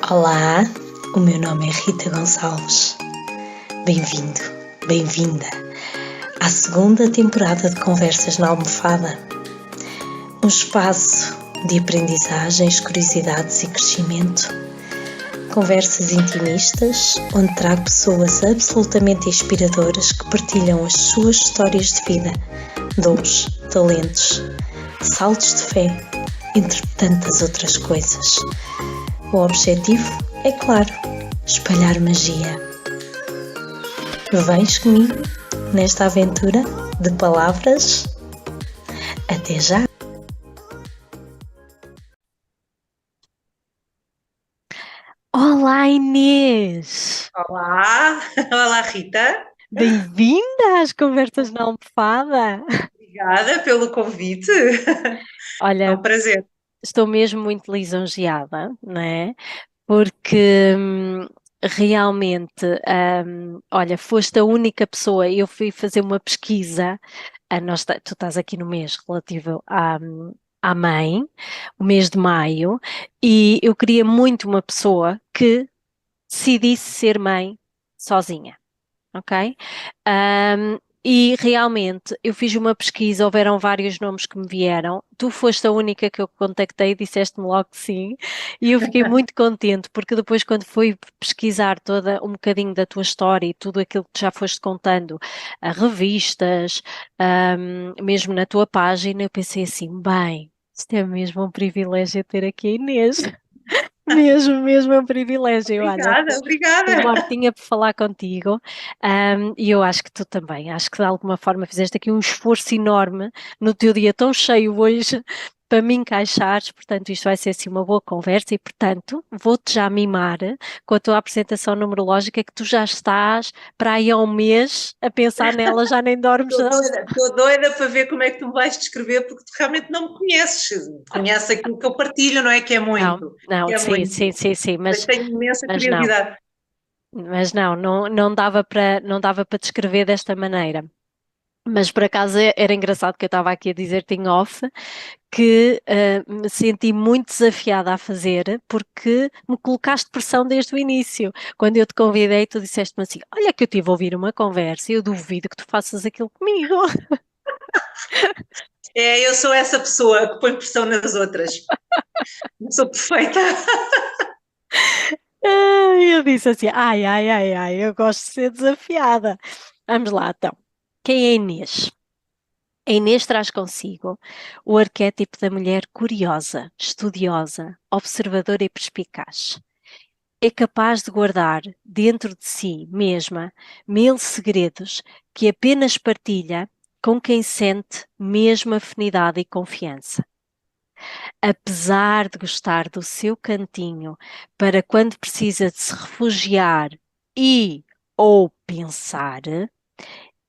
Olá, o meu nome é Rita Gonçalves. Bem-vindo, bem-vinda à segunda temporada de Conversas na Almofada. Um espaço de aprendizagens, curiosidades e crescimento. Conversas intimistas, onde trago pessoas absolutamente inspiradoras que partilham as suas histórias de vida, dons, talentos, saltos de fé, entre tantas outras coisas. O objetivo é, claro, espalhar magia. Vens comigo nesta aventura de palavras? Até já! Olá, Inês! Olá, olá Rita, Bem-vinda às Conversas na Almofada! obrigada pelo convite, é Olha, um prazer. estou mesmo muito lisonjeada, não é? Porque realmente, olha, foste a única pessoa, eu fui fazer uma pesquisa, tu estás aqui no mês relativo à mãe, o mês de maio, e eu queria muito uma pessoa que decidisse ser mãe sozinha, ok? E realmente eu fiz uma pesquisa, houveram vários nomes que me vieram. Tu foste a única que eu contactei e disseste-me logo que sim. E eu fiquei muito contente porque depois, quando fui pesquisar toda um bocadinho da tua história e tudo aquilo que tu já foste contando, a revistas, mesmo na tua página, eu pensei assim: bem, isto é mesmo um privilégio ter aqui a Inês. Mesmo, mesmo é um privilégio. Olha, Obrigada, estou obrigada. mortinha por falar contigo, e eu acho que tu também, acho que de alguma forma fizeste aqui um esforço enorme no teu dia tão cheio hoje para me encaixares, portanto isto vai ser assim uma boa conversa e portanto vou-te já mimar com a tua apresentação numerológica que tu já estás para aí há um mês a pensar nela, já nem dormes. Estou doida para ver como é que tu me vais descrever, porque tu realmente não me conheces, conheces aquilo que eu partilho, não é? Que é Não, muito, não, que é sim, sim, muito. sim, sim, Tenho imensa mas não. curiosidade. Mas não dava para descrever desta maneira. Mas por acaso era engraçado que eu estava aqui a dizer-te em off que me senti muito desafiada a fazer porque me colocaste pressão desde o início. Quando eu te convidei, tu disseste-me assim: Olha, que eu tive a ouvir uma conversa e eu duvido que tu faças aquilo comigo. É, eu sou essa pessoa que põe pressão nas outras. Não sou perfeita. Eu disse assim: Ai, eu gosto de ser desafiada. Vamos lá, então. Quem é Inês? A Inês traz consigo o arquétipo da mulher curiosa, estudiosa, observadora e perspicaz. É capaz de guardar dentro de si mesma 1000 segredos que apenas partilha com quem sente mesmo afinidade e confiança. Apesar de gostar do seu cantinho para quando precisa de se refugiar e ou pensar,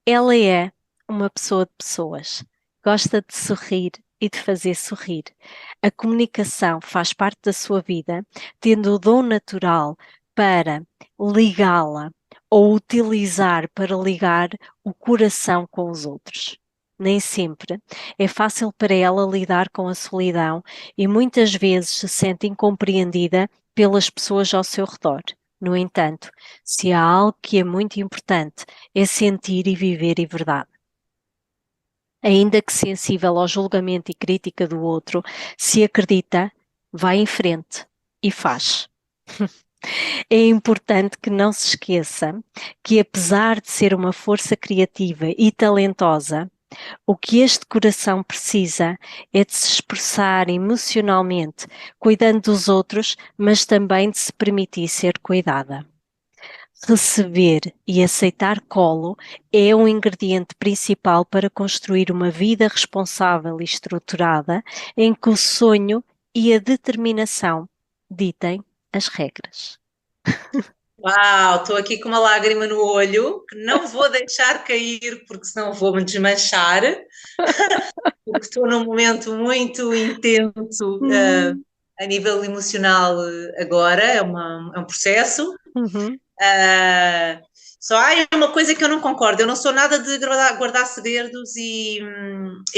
ela é uma pessoa de pessoas. Gosta de sorrir e de fazer sorrir. A comunicação faz parte da sua vida, tendo o dom natural para ligá-la ou utilizar para ligar o coração com os outros. Nem sempre é fácil para ela lidar com a solidão e muitas vezes se sente incompreendida pelas pessoas ao seu redor. No entanto, se há algo que é muito importante, é sentir e viver em verdade. Ainda que sensível ao julgamento e crítica do outro, se acredita, vai em frente e faz. É importante que não se esqueça que, apesar de ser uma força criativa e talentosa, o que este coração precisa é de se expressar emocionalmente, cuidando dos outros, mas também de se permitir ser cuidada. Receber e aceitar colo é um ingrediente principal para construir uma vida responsável e estruturada em que o sonho e a determinação ditem as regras. Uau, estou aqui com uma lágrima no olho que não vou deixar cair porque senão vou-me desmanchar, porque estou num momento muito intenso Hum, a nível emocional agora, é um processo. uhum. Uh, Só há uma coisa que eu não concordo, eu não sou nada de guardar segredos e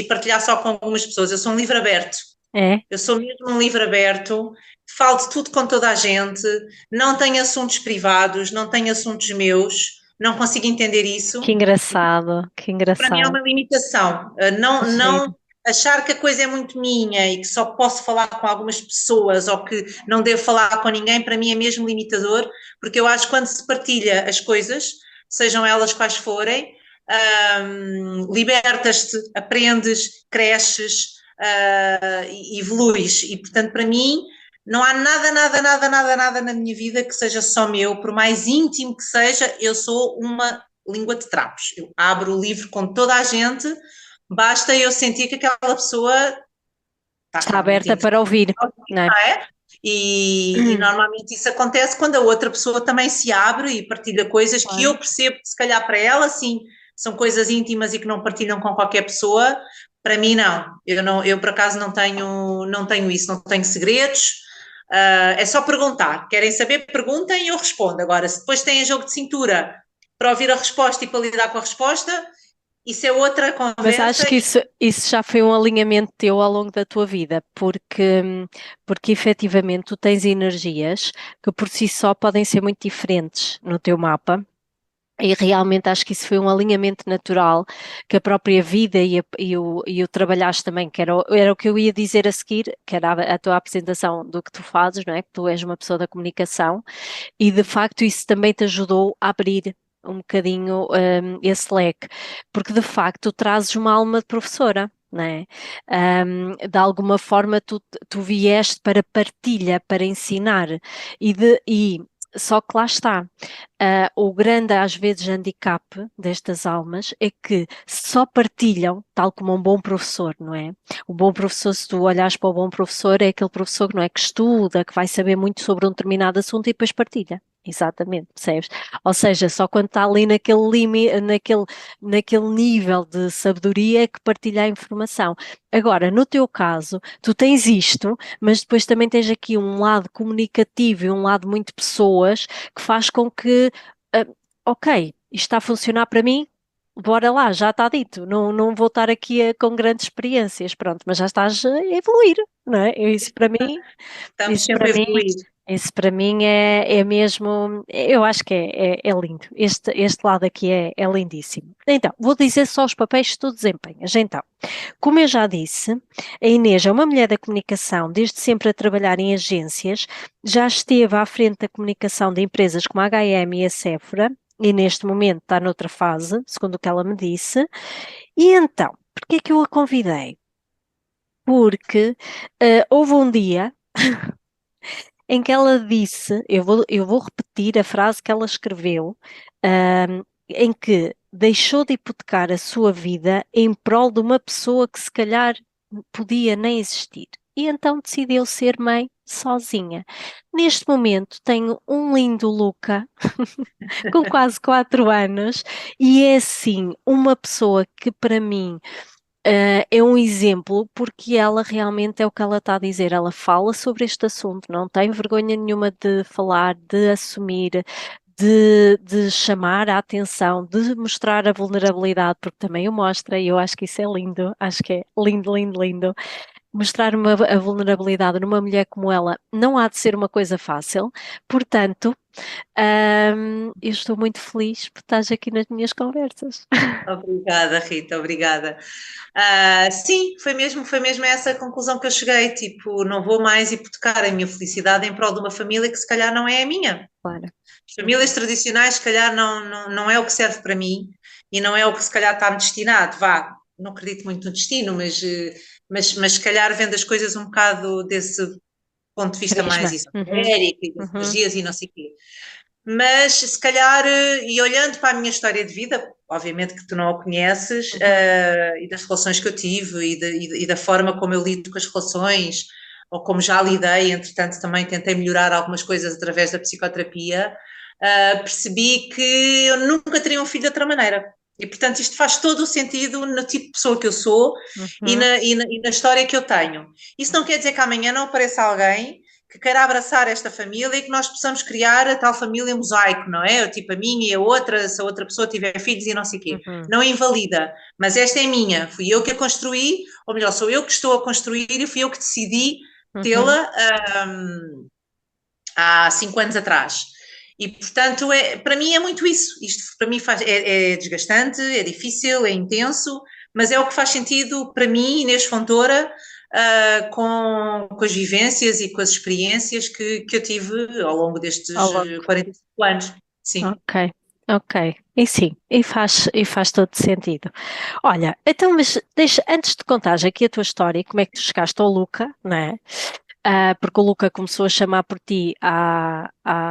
partilhar só com algumas pessoas, eu sou um livro aberto. É? Eu sou mesmo um livro aberto, falo de tudo com toda a gente, não tenho assuntos privados, não tenho assuntos meus, não consigo entender Que isso. engraçado, que Para mim é engraçado. uma limitação. Que Não giro. achar que a coisa é muito minha e que só posso falar com algumas pessoas ou que não devo falar com ninguém, para mim é mesmo limitador, porque eu acho que quando se partilha as coisas, sejam elas quais forem, libertas-te, aprendes, cresces, e evoluís. E portanto, para mim, não há nada na minha vida que seja só meu, por mais íntimo que seja, eu sou uma língua de trapos. Eu abro o livro com toda a gente, basta eu sentir que aquela pessoa Está está muito aberta para interessada, ouvir, não é? não é? E normalmente isso acontece quando a outra pessoa também se abre e partilha coisas que Claro. eu percebo que se calhar para ela, sim, são coisas íntimas e que não partilham com qualquer pessoa. Para mim, não. Eu por acaso não tenho isso, não tenho segredos. É só perguntar. Querem saber? Perguntem e eu respondo. Agora, se depois têm jogo de cintura para ouvir a resposta e para lidar com a resposta, isso é outra Mas acho conversa. que isso já foi um alinhamento teu ao longo da tua vida, porque efetivamente tu tens energias que por si só podem ser muito diferentes no teu mapa. E realmente acho que isso foi um alinhamento natural que a própria vida e o trabalhaste também, que era o que eu ia dizer a seguir, que era a tua apresentação do que tu fazes, não é? Que tu és uma pessoa da comunicação e de facto isso também te ajudou a abrir um bocadinho esse leque, porque de facto tu trazes uma alma de professora. Não é? De alguma forma tu vieste para partilha, para ensinar e só que lá está. O grande, às vezes, handicap destas almas é que só partilham, tal como um bom professor, não é? O bom professor, se tu olhares para o bom professor, é aquele professor que não é que estuda, que vai saber muito sobre um determinado assunto e depois partilha. Exatamente, percebes? Ou seja, só quando está ali naquele limite, naquele nível de sabedoria é que partilha a informação. Agora, no teu caso, tu tens isto, mas depois também tens aqui um lado comunicativo e um lado muito pessoas que faz com que, ah, ok, isto está a funcionar para mim, bora lá, já está dito, não vou estar aqui com grandes experiências, pronto, mas já estás a evoluir, não é? Estamos Isso para sempre a mim, evoluir. isso para mim é mesmo, eu acho que é lindo, este lado aqui é lindíssimo. Então, vou dizer só os papéis que tu desempenhas, então. Como eu já disse, a Inês é uma mulher da comunicação, desde sempre a trabalhar em agências, já esteve à frente da comunicação de empresas como a H&M e a Sephora, e neste momento está noutra fase, segundo o que ela me disse. E então, porquê é que eu a convidei? Porque houve um dia em que ela disse, eu vou repetir a frase que ela escreveu, em que deixou de hipotecar a sua vida em prol de uma pessoa que se calhar podia nem existir. E então decidiu ser mãe sozinha. Neste momento tenho um lindo Luca, com quase 4 anos, e é assim uma pessoa que para mim é um exemplo porque ela realmente é o que ela está a dizer. Ela fala sobre este assunto, não tem vergonha nenhuma de falar, de assumir, de chamar a atenção, de mostrar a vulnerabilidade, porque também o mostra e eu acho que isso é lindo. Acho que é lindo, lindo, lindo. Mostrar a vulnerabilidade numa mulher como ela não há de ser uma coisa fácil, portanto, eu estou muito feliz por estás aqui nas minhas conversas. Obrigada, Rita, obrigada. Sim, foi mesmo essa a conclusão que eu cheguei, tipo, não vou mais hipotecar a minha felicidade em prol de uma família que se calhar não é a minha. Claro. As famílias tradicionais, se calhar, não é o que serve para mim e não é o que se calhar está-me destinado. Vá, não acredito muito no destino, mas se calhar vendo as coisas um bocado desse ponto de vista mais Prisma. Uhum, esotérico e das uhum, energias e não sei o quê. Mas se calhar, e olhando para a minha história de vida, obviamente que tu não a conheces, uhum. e das relações que eu tive e da forma como eu lido com as relações, ou como já lidei, entretanto também tentei melhorar algumas coisas através da psicoterapia, percebi que eu nunca teria um filho de outra maneira. E portanto isto faz todo o sentido no tipo de pessoa que eu sou Uhum, e na história que eu tenho. Isso não quer dizer que amanhã não apareça alguém que queira abraçar esta família e que nós possamos criar a tal família mosaico, não é? Tipo a minha e a outra, se a outra pessoa tiver filhos e não sei o quê. Uhum. Não invalida, mas esta é minha, fui eu que a construí, ou melhor, sou eu que estou a construir e fui eu que decidi Uhum. tê-la há 5 anos atrás. E, portanto, para mim é muito isso. Isto para mim é desgastante, é difícil, é intenso, mas é o que faz sentido para mim, Inês Fontoura, com as vivências e com as experiências que eu tive ao longo Ao destes longo. 45 anos. Sim. Ok, ok. E sim, e faz todo sentido. Olha, então, mas deixa, antes de contares aqui a tua história e como é que tu chegaste ao Luca, não é? Porque o Luca começou a chamar por ti há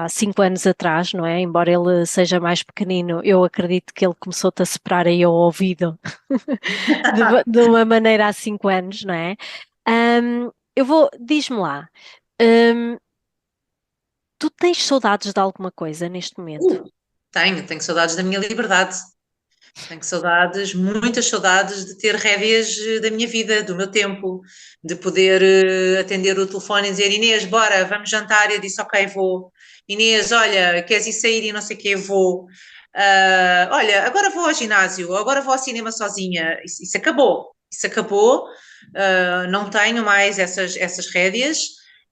5 anos atrás, não é? Embora ele seja mais pequenino, eu acredito que ele começou-te a soprar aí ao ouvido de uma maneira há 5 anos, não é? Diz-me lá, ahm, tu tens saudades de alguma coisa neste momento? Uh, tenho saudades da minha liberdade. Tenho saudades, muitas saudades de ter rédeas da minha vida, do meu tempo, de poder atender o telefone e dizer Inês, bora, vamos jantar. Eu disse, ok, vou. Inês, olha, queres ir sair e não sei o quê, vou. Olha, agora vou ao ginásio, agora vou ao cinema sozinha. Isso acabou, isso acabou. Não tenho mais essas rédeas,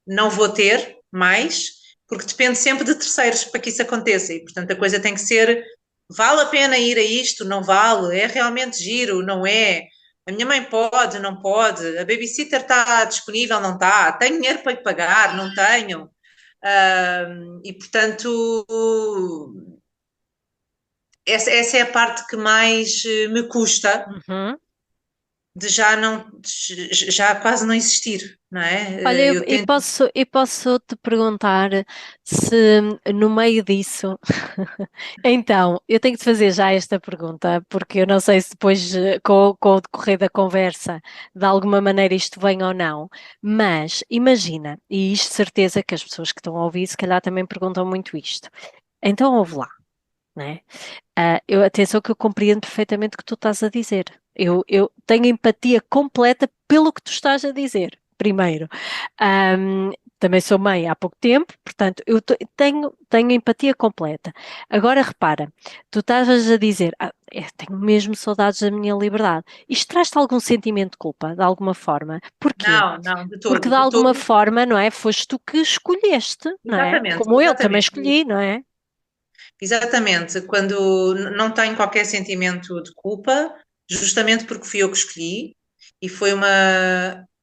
não vou ter mais, porque depende sempre de terceiros para que isso aconteça. E, portanto, a coisa tem que ser vale a pena ir a isto? Não vale? É realmente giro? Não é? A minha mãe pode? Não pode? A babysitter está disponível? Não está? Tenho dinheiro para lhe pagar? Não tenho? E portanto, essa é a parte que mais me custa Uhum. de já não, já quase não existir, não Olha, é? Eu tento. e posso te perguntar se no meio disso, então, eu tenho que te fazer já esta pergunta, porque eu não sei se depois, com o decorrer da conversa, de alguma maneira isto vem ou não, mas imagina, e isto de certeza que as pessoas que estão a ouvir, se calhar também perguntam muito isto. Então, ouve lá, né? Atenção que eu compreendo perfeitamente o que tu estás a dizer. Eu tenho empatia completa pelo que tu estás a dizer, primeiro. Também sou mãe há pouco tempo, portanto, tenho empatia completa. Agora repara, tu estás a dizer, tenho mesmo saudades da minha liberdade. Isto traz-te algum sentimento de culpa, de alguma forma? Porquê? Não, não, de Porque todo, de de alguma todo. forma, não é? Foste tu que escolheste, não é? Exatamente, Como eu também exatamente. escolhi, não é? Exatamente, quando não tenho qualquer sentimento de culpa, justamente porque fui eu que escolhi, e foi uma,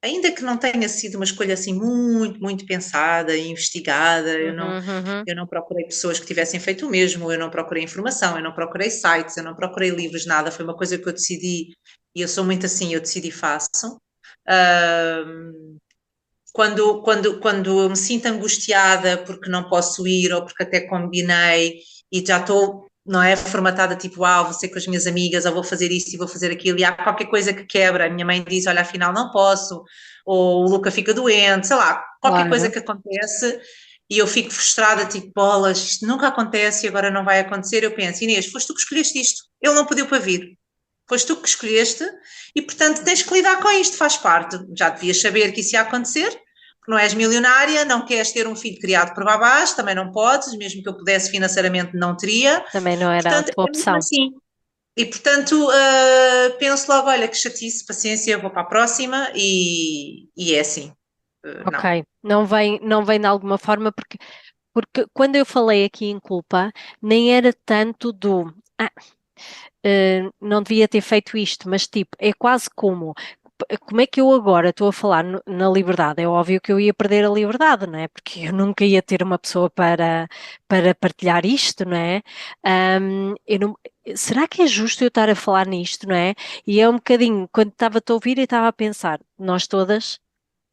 ainda que não tenha sido uma escolha assim muito, muito pensada e investigada, Uhum, uhum. eu não procurei pessoas que tivessem feito o mesmo, eu não procurei informação, eu não procurei sites, eu não procurei livros, nada, foi uma coisa que eu decidi, e eu sou muito assim, eu decidi e faço. Quando eu me sinto angustiada porque não posso ir ou porque até combinei e já estou, não é, formatada tipo, vou ser com as minhas amigas, ou vou fazer isto e vou fazer aquilo, e há qualquer coisa que quebra, a minha mãe diz, olha, afinal não posso, ou o Luca fica doente, sei lá, qualquer coisa Claro. que acontece e eu fico frustrada, tipo, bolas, isto nunca acontece e agora não vai acontecer, eu penso, Inês, foste tu que escolheste isto, ele não pediu para vir. Foste tu que escolheste e, portanto, tens que lidar com isto, faz parte. Já devias saber que isso ia acontecer, que não és milionária, não queres ter um filho criado por babás, também não podes, mesmo que eu pudesse financeiramente, não teria. Também não era a Portanto, tua é mesmo opção. assim. E, portanto, penso logo, olha, que chatice, paciência, vou para a próxima e é assim. Não. Ok, não vem de alguma forma, porque quando eu falei aqui em culpa, nem era tanto não devia ter feito isto, mas tipo, é quase como é que eu agora estou a falar na liberdade? É óbvio que eu ia perder a liberdade, não é? Porque eu nunca ia ter uma pessoa para partilhar isto, não é? Eu não- Será que é justo eu estar a falar nisto, não é? E é um bocadinho, quando estava a ouvir, eu estava a pensar, nós todas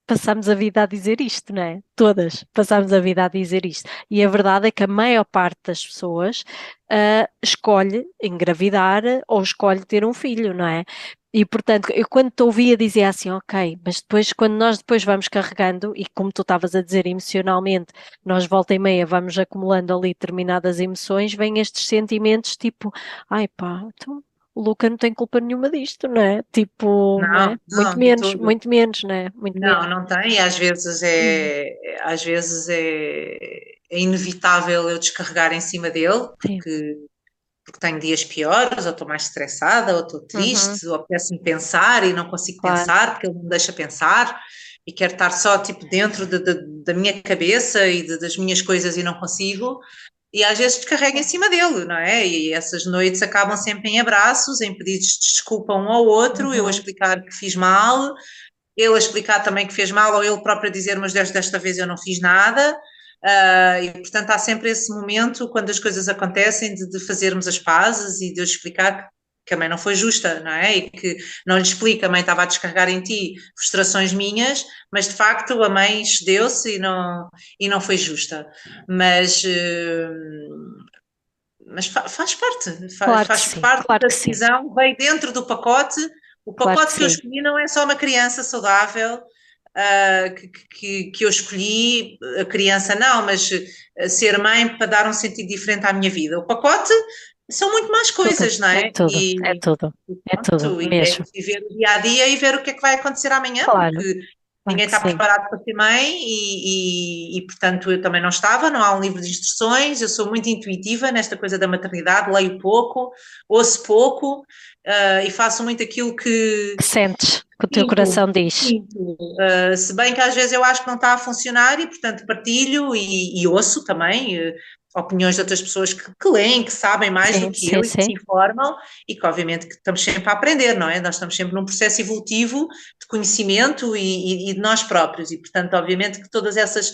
passamos a vida a dizer isto, não é? Todas passamos a vida a dizer isto. E a verdade é que a maior parte das pessoas escolhe engravidar ou escolhe ter um filho, não é? E portanto, eu quando te ouvia dizer assim, ok, mas depois, quando nós depois vamos carregando, e como tu estavas a dizer emocionalmente, nós volta e meia vamos acumulando ali determinadas emoções, vêm estes sentimentos tipo, ai pá, então o Luca não tem culpa nenhuma disto, não é? Tipo, não é? Não, não, de todo. Muito menos, não é? Muito menos. Não, não tem. Às vezes Uhum. às vezes é inevitável eu descarregar em cima dele, sim. porque tenho dias piores, ou estou mais estressada, ou estou Uhum, triste, ou apetece-me pensar e não consigo claro. pensar, porque ele não me deixa pensar, e quero estar só tipo dentro da minha cabeça e das minhas coisas e não consigo, e às vezes descarrego em cima dele, não é? E essas noites acabam sempre em abraços, em pedidos de desculpa um ao outro, eu a Uhum, explicar que fiz mal, ele a explicar também que fez mal, ou ele próprio a dizer, mas desta vez eu não fiz nada. E portanto há sempre esse momento, quando as coisas acontecem, de fazermos as pazes e de eu explicar que a mãe não foi justa, não é? E que não lhe explica, a mãe estava a descarregar em ti frustrações minhas, mas de facto a mãe excedeu-se e não foi justa. Mas, faz parte, claro que faz sim, parte claro da que sim, decisão, veio dentro do pacote. O claro que pacote que eu sim. escolhi não é só uma criança saudável, que eu escolhi, a criança não, mas ser mãe para dar um sentido diferente à minha vida. O pacote são muito mais Tudo, coisas, não é é? tudo, é tudo, é tudo Pronto, e é mesmo. viver o dia a dia e ver o que é que vai acontecer amanhã, Claro, porque claro ninguém que está sim. preparado para ser mãe portanto, eu também não estava, não há um livro de instruções, eu sou muito intuitiva nesta coisa da maternidade, leio pouco, ouço pouco, e faço muito aquilo Que sentes, que o teu sinto, coração diz. sinto. Se bem que às vezes eu acho que não está a funcionar e, portanto, partilho e ouço também opiniões de outras pessoas que leem, que sabem mais do Sim, que sim, eu e que se sim. informam e que, obviamente, que estamos sempre a aprender, não é? Nós estamos sempre num processo evolutivo de conhecimento e de nós próprios e, portanto, obviamente que todas essas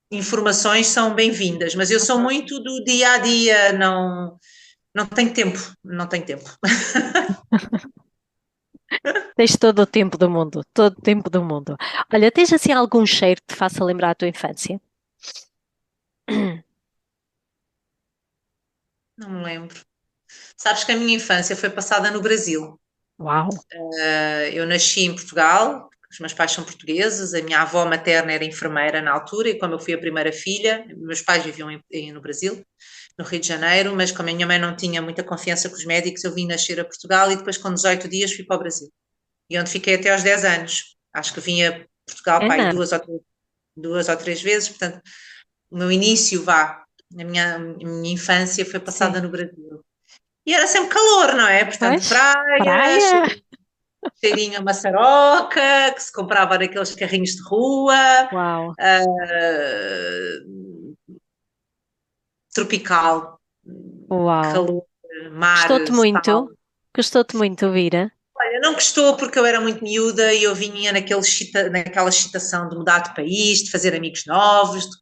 informações são bem-vindas, mas eu sou Uhum. muito do dia a dia, não tenho tempo, não tenho tempo. Tens todo o tempo do mundo, todo o tempo do mundo. Olha, tens assim algum cheiro que te faça lembrar a tua infância? Não me lembro. Sabes que a minha infância foi passada no Brasil. Uau, Eu nasci em Portugal, os meus pais são portugueses, a minha avó materna era enfermeira na altura, e como eu fui a primeira filha, meus pais viviam no Brasil, no Rio de Janeiro, mas como a minha mãe não tinha muita confiança com os médicos, eu vim nascer a Portugal e depois, com 18 dias, fui para o Brasil. E onde fiquei até aos 10 anos. Acho que vim a Portugal, pá, aí Ana, duas ou três vezes, portanto, o meu início, vá, a minha infância foi sim. passada no Brasil. E era sempre calor, não é? Portanto, Pois, praia, praia. cheirinho a maçaroca, que se comprava naqueles carrinhos de rua, Uau, ah, tropical, uau. calor, mar, Gostou-te muito? sal. Gostou-te muito ouvir? Olha, não gostou porque eu era muito miúda e eu vinha naquela excitação de mudar de país, de fazer amigos novos, de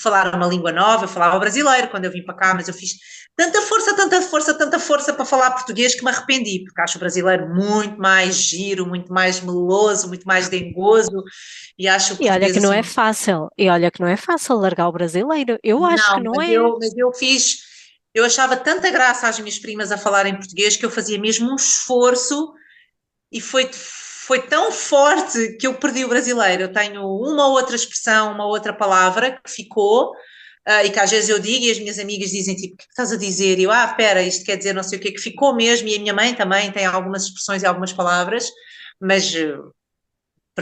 falar uma língua nova. Eu falava brasileiro quando eu vim para cá, mas eu fiz tanta força, tanta força, tanta força para falar português que me arrependi, porque acho o brasileiro muito mais giro, muito mais meloso, muito mais dengoso e acho o E olha português que não assim. é fácil. E olha que não é fácil largar o brasileiro. Eu acho que Não, não é. eu achava tanta graça às minhas primas a falar em português que eu fazia mesmo um esforço e foi tão forte que eu perdi o brasileiro. Eu tenho uma ou outra expressão, uma outra palavra que ficou, e que às vezes eu digo e as minhas amigas dizem tipo, o que estás a dizer? E eu, espera, isto quer dizer não sei o que ficou mesmo, e a minha mãe também tem algumas expressões e algumas palavras, mas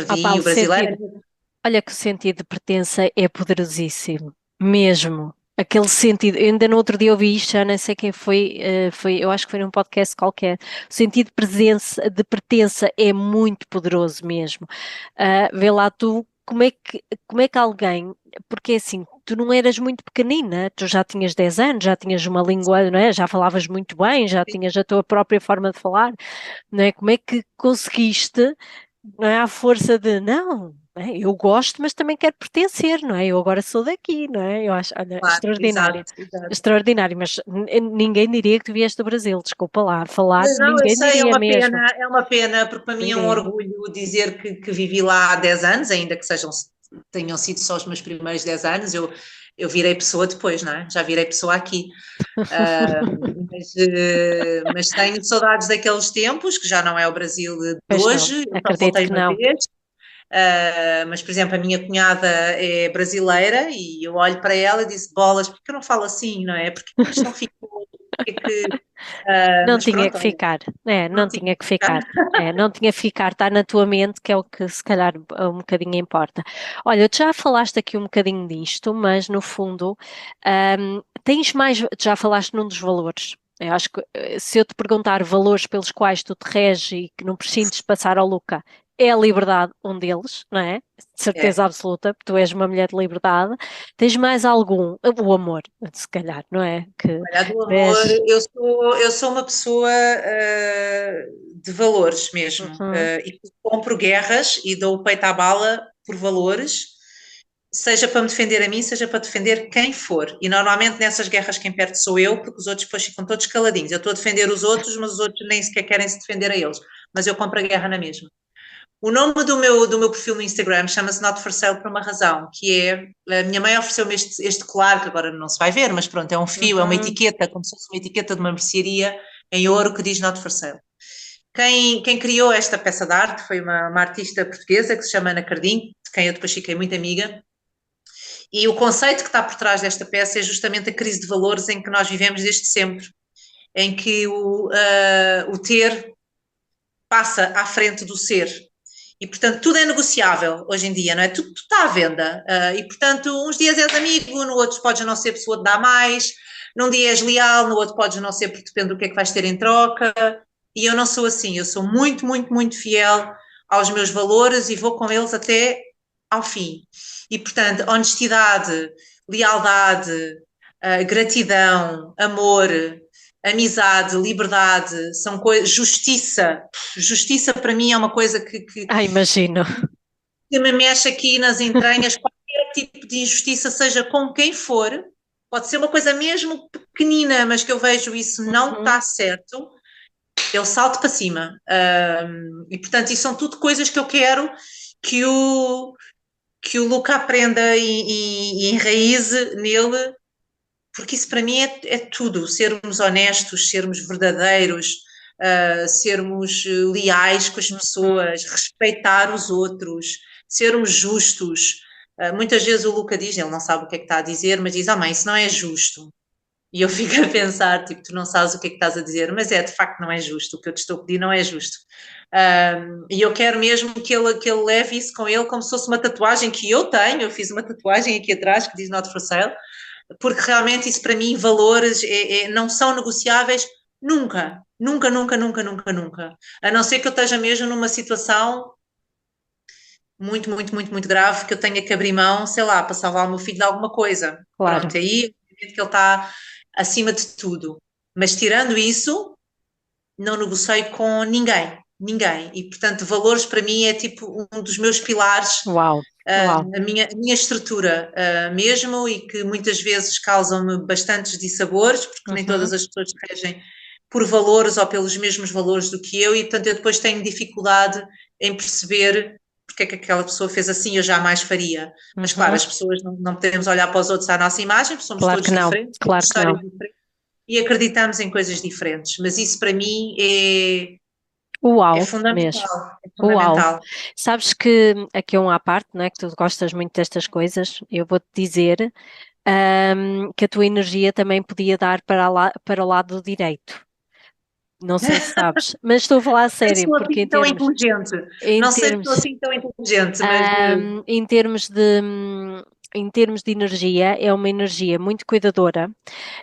Ah, pá, perdi o o brasileiro. sentido. Olha que o sentido de pertença é poderosíssimo, mesmo. Aquele sentido, eu ainda no outro dia ouvi isto, já nem sei quem foi, eu acho que foi num podcast qualquer. O sentido de pertença é muito poderoso mesmo. Vê lá tu como é que alguém, porque é assim, tu não eras muito pequenina, tu já tinhas 10 anos, já tinhas uma língua, não é? Já falavas muito bem, já tinhas a tua própria forma de falar, não é? Como é que conseguiste, não é? À força de, não, eu gosto, mas também quero pertencer, não é? Eu agora sou daqui, não é? Eu acho, olha, Claro, extraordinário, exato, exato. extraordinário, mas ninguém diria que tu vieste do Brasil, desculpa lá, falar, Pois não, eu ninguém sei, diria mesmo, é uma pena, porque para mim é um diria. orgulho dizer que vivi lá há 10 anos, ainda que tenham sido só os meus primeiros 10 anos, eu virei pessoa depois, não é? Já virei pessoa aqui. Ah, mas tenho saudades daqueles tempos, que já não é o Brasil de Pois não, hoje, eu só acredito voltei que uma não. vez. Mas, por exemplo, a minha cunhada é brasileira e eu olho para ela e disse: bolas, porque eu não falo assim, não é? Porque isto não ficou. que é que. Não Mas tinha pronto, que olha, ficar, não não tinha tinha que que ficar. ficar. Não tinha que ficar, está na tua mente, que é o que se calhar um bocadinho importa. Olha, tu já falaste aqui um bocadinho disto, mas no fundo, tens mais, já falaste num dos valores. Eu acho que se eu te perguntar valores pelos quais tu te reges e que não precisas passar ao Luca, é a liberdade um deles, não é? De certeza É. absoluta, porque tu és uma mulher de liberdade. Tens mais algum? O amor, se calhar, não é? Que Olha, do tu amor, és. eu sou uma pessoa de valores mesmo, Uhum, e compro guerras e dou o peito à bala por valores, seja para me defender a mim, seja para defender quem for. E normalmente nessas guerras quem perde sou eu, porque os outros depois ficam todos caladinhos. Eu estou a defender os outros, mas os outros nem sequer querem se defender a eles. Mas eu compro a guerra na mesma. O nome do meu perfil no Instagram chama-se Not for Sale por uma razão, que é, a minha mãe ofereceu-me este colar, que agora não se vai ver, mas pronto, é um fio, é uma uhum. etiqueta, como se fosse uma etiqueta de uma mercearia em ouro que diz Not for Sale. Quem criou esta peça de arte foi uma artista portuguesa que se chama Ana Cardim, de quem eu depois fiquei muito amiga, e o conceito que está por trás desta peça é justamente a crise de valores em que nós vivemos desde sempre, em que o ter passa à frente do ser. E, portanto, tudo é negociável hoje em dia, não é? Tudo está à venda. E, portanto, uns dias és amigo, no outro podes não ser pessoa de dar mais, num dia és leal, no outro podes não ser, porque depende do que é que vais ter em troca. E eu não sou assim, eu sou muito, muito, muito fiel aos meus valores e vou com eles até ao fim. E, portanto, honestidade, lealdade, gratidão, amor, amizade, liberdade, são coisas, justiça. Justiça para mim é uma coisa Ah, imagino. que me mexe aqui nas entranhas. Qualquer tipo de injustiça, seja com quem for, pode ser uma coisa mesmo pequenina, mas que eu vejo isso não Uhum. está certo, eu salto para cima. E portanto, isso são tudo coisas que eu quero que o Luca aprenda e enraize nele, porque isso para mim é tudo, sermos honestos, sermos verdadeiros, sermos leais com as Uhum. pessoas, respeitar os outros, sermos justos. Muitas vezes o Luca diz, ele não sabe o que é que está a dizer, mas diz, oh mãe, isso não é justo. E eu fico a pensar, tipo, tu não sabes o que é que estás a dizer, mas de facto não é justo, o que eu te estou a pedir não é justo. E eu quero mesmo que ele leve isso com ele como se fosse uma tatuagem que eu tenho, eu fiz uma tatuagem aqui atrás que diz Not for Sale, porque realmente isso para mim, valores não são negociáveis nunca, nunca, nunca, nunca, nunca, nunca. A não ser que eu esteja mesmo numa situação muito, muito, muito, muito grave, que eu tenha que abrir mão, sei lá, para salvar o meu filho de alguma coisa. Claro. Pronto, aí obviamente que ele está acima de tudo. Mas tirando isso, não negocio com ninguém, ninguém. E portanto, valores para mim é tipo um dos meus pilares, Uau, uau. a minha estrutura mesmo, e que muitas vezes causam-me bastantes dissabores, porque nem Uhum. todas as pessoas se regem por valores ou pelos mesmos valores do que eu, e portanto eu depois tenho dificuldade em perceber porque é que aquela pessoa fez assim, eu jamais faria. Mas claro, Uhum. as pessoas não podemos olhar para os outros à nossa imagem, porque somos Claro que todos não, diferentes, temos claro que não. histórias diferentes e acreditamos em coisas diferentes. Mas isso para mim é Uau, mesmo. fundamental, é Uau. fundamental. Sabes que aqui é um à parte, não é? Que tu gostas muito destas coisas. Eu vou-te dizer, que a tua energia também podia dar para o lado direito. Não sei se sabes, mas estou a falar a Eu sério, sou porque assim tão inteligente. em Não sei se sou termos, assim tão inteligente, mas em termos em termos de energia, é uma energia muito cuidadora.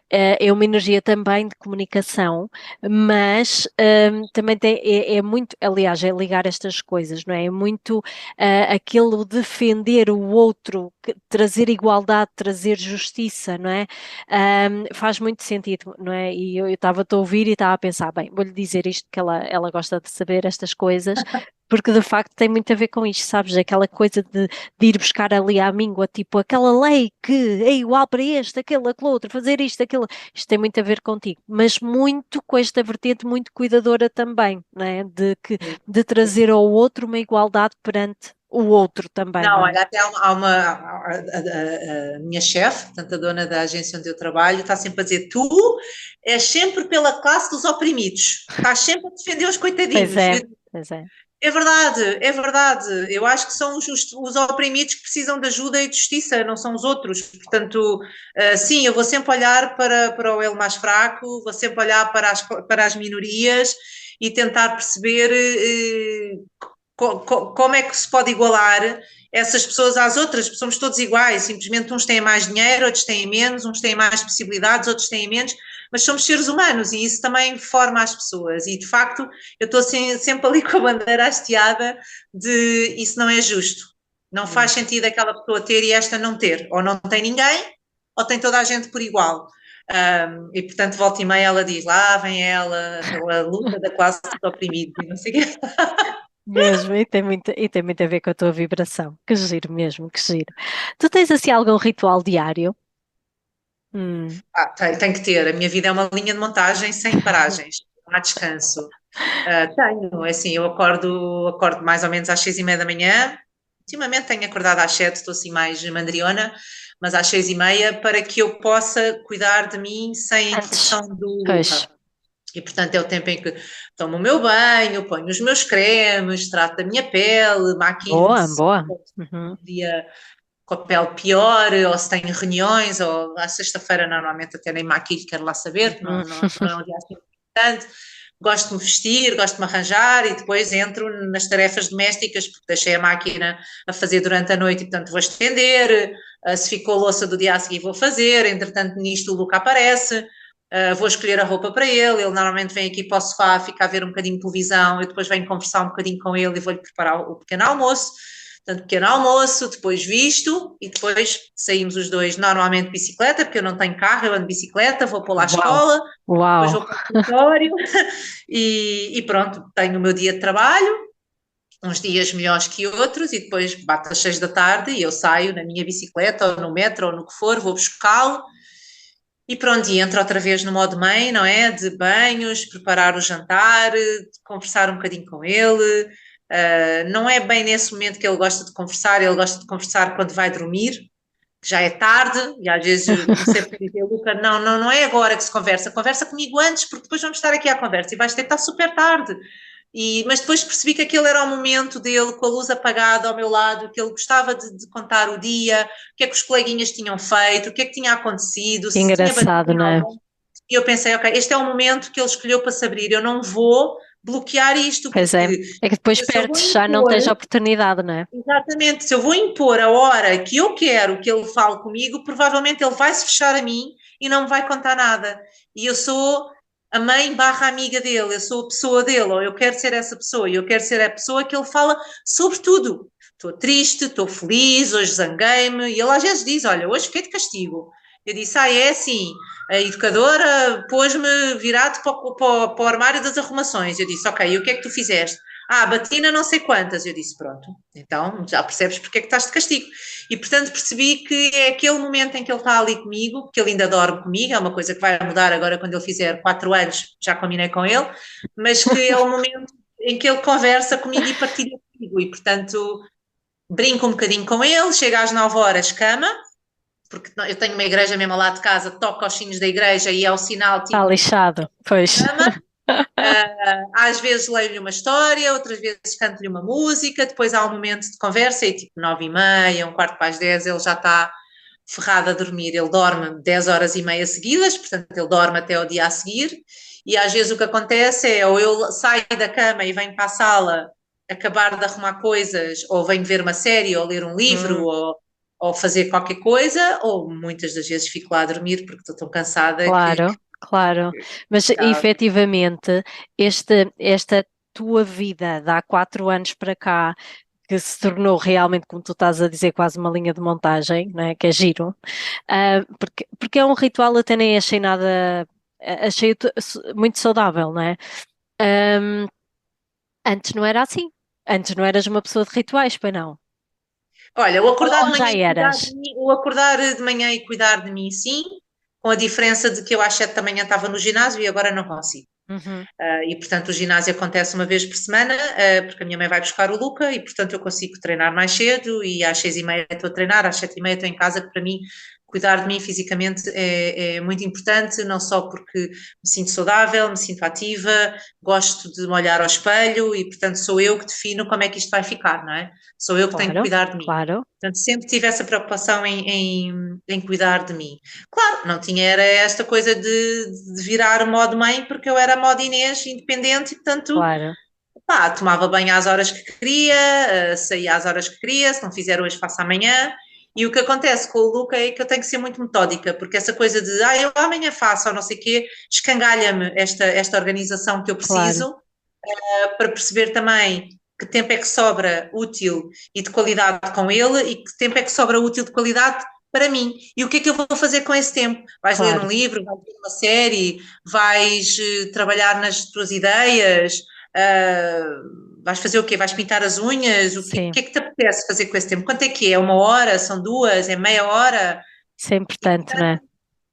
É uma energia também de comunicação, mas também é muito, aliás, é ligar estas coisas, não é? É muito aquilo defender o outro, trazer igualdade, trazer justiça, não é? Faz muito sentido, não é? E eu estava-te a ouvir e estava a pensar, bem, vou-lhe dizer isto, que ela gosta de saber estas coisas, porque de facto tem muito a ver com isto, sabes? Aquela coisa de ir buscar ali à míngua, tipo aquela lei que é igual para este, aquele outro, fazer isto, aquilo. Isto tem muito a ver contigo, mas muito com esta vertente muito cuidadora também, não é? De trazer ao outro uma igualdade perante o outro também, não, não é? olha, até a minha chefe, portanto a dona da agência onde eu trabalho, está sempre a dizer: tu és sempre pela classe dos oprimidos, estás sempre a defender os Pois coitadinhos. é, pois é. É verdade, é verdade. Eu acho que são os oprimidos que precisam de ajuda e de justiça, não são os outros. Portanto, sim, eu vou sempre olhar para o elo mais fraco, vou sempre olhar para as minorias e tentar perceber como é que se pode igualar essas pessoas às outras, porque somos todos iguais, simplesmente uns têm mais dinheiro, outros têm menos, uns têm mais possibilidades, outros têm menos, mas somos seres humanos e isso também forma as pessoas. E de facto, eu estou assim, sempre ali com a bandeira hasteada de isso não é justo. Não faz Hum. sentido aquela pessoa ter e esta não ter. Ou não tem ninguém, ou tem toda a gente por igual. E portanto, volta e meia ela diz: lá vem ela, aquela luta da classe dos oprimidos, e não sei o quê. Mesmo, e tem muito a ver com a tua vibração. Que giro mesmo, que giro. Tu tens assim algum ritual diário? Hum. Tem que ter. A minha vida é uma linha de montagem sem paragens, não há descanso. Tenho, é assim, eu acordo mais ou menos às 6:30 da manhã. Ultimamente tenho acordado às 7, estou assim mais mandriona, mas às 6:30 para que eu possa cuidar de mim sem a Antes. interrupção do Pois. Luca. E portanto é o tempo em que tomo o meu banho, ponho os meus cremes, trato da minha pele, maquilho-me Boa, se boa. for Uhum. um dia com a pele pior, ou se tenho reuniões, ou à sexta-feira normalmente até nem maquilho, quero lá saber, que Uhum. não é um dia assim importante. Gosto de me vestir, gosto de me arranjar e depois entro nas tarefas domésticas, porque deixei a máquina a fazer durante a noite e, portanto, vou estender. Se ficou louça do dia a seguir, vou fazer. Entretanto, nisto o Luca aparece. Vou escolher a roupa para ele. Ele normalmente vem aqui para o sofá, fica a ver um bocadinho de televisão. Eu depois venho conversar um bocadinho com ele e vou-lhe preparar o pequeno almoço. Portanto, pequeno almoço, depois visto e depois saímos os dois, normalmente de bicicleta, porque eu não tenho carro, eu ando de bicicleta, vou pô-la à Uau, escola, depois uau. vou para o escritório e pronto, tenho o meu dia de trabalho, uns dias melhores que outros, e depois bate às 6 da tarde e eu saio na minha bicicleta ou no metro ou no que for, vou buscá-lo e pronto, e entro outra vez no modo mãe, não é? De banhos, preparar o jantar, de conversar um bocadinho com ele. Não é bem nesse momento que ele gosta de conversar quando vai dormir, que já é tarde, e às vezes comecei por dizer, Luca, não é agora que se conversa, conversa comigo antes, porque depois vamos estar aqui à conversa e vais ter que estar super tarde. Mas depois percebi que aquele era o momento dele, com a luz apagada ao meu lado, que ele gostava de contar o dia, o que é que os coleguinhas tinham feito, o que é que tinha acontecido, Que se tinha batido engraçado, em não é? alguém. E eu pensei, ok, este é o momento que ele escolheu para se abrir, eu não vou bloquear isto, Pois é. porque É que depois se eu vou perdes, já não impor, tens oportunidade, não é? exatamente, se eu vou impor a hora que eu quero que ele fale comigo, provavelmente ele vai se fechar a mim e não me vai contar nada. E eu sou a mãe barra amiga dele, eu sou a pessoa dele, ou eu quero ser essa pessoa, e eu quero ser a pessoa que ele fala sobre tudo. Estou triste, estou feliz, hoje zanguei-me, e ele às vezes diz: Olha, hoje fiquei de castigo. Eu disse: é assim, a educadora pôs-me virado para o armário das arrumações. Eu disse: Ok, e o que é que tu fizeste? Batina não sei quantas. Eu disse: Pronto, então já percebes porque é que estás de castigo. E portanto percebi que é aquele momento em que ele está ali comigo, que ele ainda dorme comigo, é uma coisa que vai mudar agora quando ele fizer 4 anos, já combinei com ele, mas que é o momento em que ele conversa comigo e partilha comigo. E portanto brinco um bocadinho com ele, chega às 9 horas, cama, porque eu tenho uma igreja mesmo lá de casa, toco aos sinos da igreja e é o sinal Está tipo lixado. Pois. cama. Às vezes leio-lhe uma história, outras vezes canto-lhe uma música, depois há um momento de conversa e tipo 9:30, um quarto para as 10, ele já está ferrado a dormir. Ele dorme 10 horas e meia seguidas, portanto ele dorme até o dia a seguir. E às vezes o que acontece é ou eu saio da cama e venho para a sala acabar de arrumar coisas, ou venho ver uma série, ou ler um livro, Hum, ou fazer qualquer coisa, ou muitas das vezes fico lá a dormir porque estou tão cansada claro, claro. Mas efetivamente, esta tua vida de há 4 anos para cá, que se tornou realmente, como tu estás a dizer, quase uma linha de montagem, não é? Que é giro. Porque é um ritual, até nem achei nada, achei muito saudável, não é? Ahm, Antes não era assim. Antes não eras uma pessoa de rituais, pois não? Olha, Ou já eras? o acordar de manhã e cuidar de mim, sim, com a diferença de que eu às 7 da manhã estava no ginásio e agora não consigo. Uhum. E portanto o ginásio acontece uma vez por semana, porque a minha mãe vai buscar o Luca e portanto eu consigo treinar mais cedo e às 6:30 estou a treinar, às 7:30 estou em casa, que para mim cuidar de mim fisicamente é muito importante, não só porque me sinto saudável, me sinto ativa, gosto de me olhar ao espelho e, portanto, sou eu que defino como é que isto vai ficar, não é? Sou eu que tenho que Claro, cuidar de mim. claro, Portanto, sempre tive essa preocupação em cuidar de mim. Claro, não tinha era esta coisa de virar modo mãe, porque eu era modo Inês, independente, e portanto, claro, pá, tomava banho às horas que queria, saía às horas que queria, se não fizer hoje, faço amanhã. E o que acontece com o Luca é que eu tenho que ser muito metódica, porque essa coisa de, eu amanhã faço ou não sei o quê, escangalha-me esta organização que eu claro, preciso, para perceber também que tempo é que sobra útil e de qualidade com ele e que tempo é que sobra útil de qualidade para mim. E o que é que eu vou fazer com esse tempo? Vais ler um claro. livro, vais ver uma série, vais trabalhar nas tuas ideias, vais fazer o quê? Vais pintar as unhas? O Sim, que é que te apetece fazer com esse tempo? Quanto é que é? É uma hora? São duas? É meia hora? isso é E importante, não é?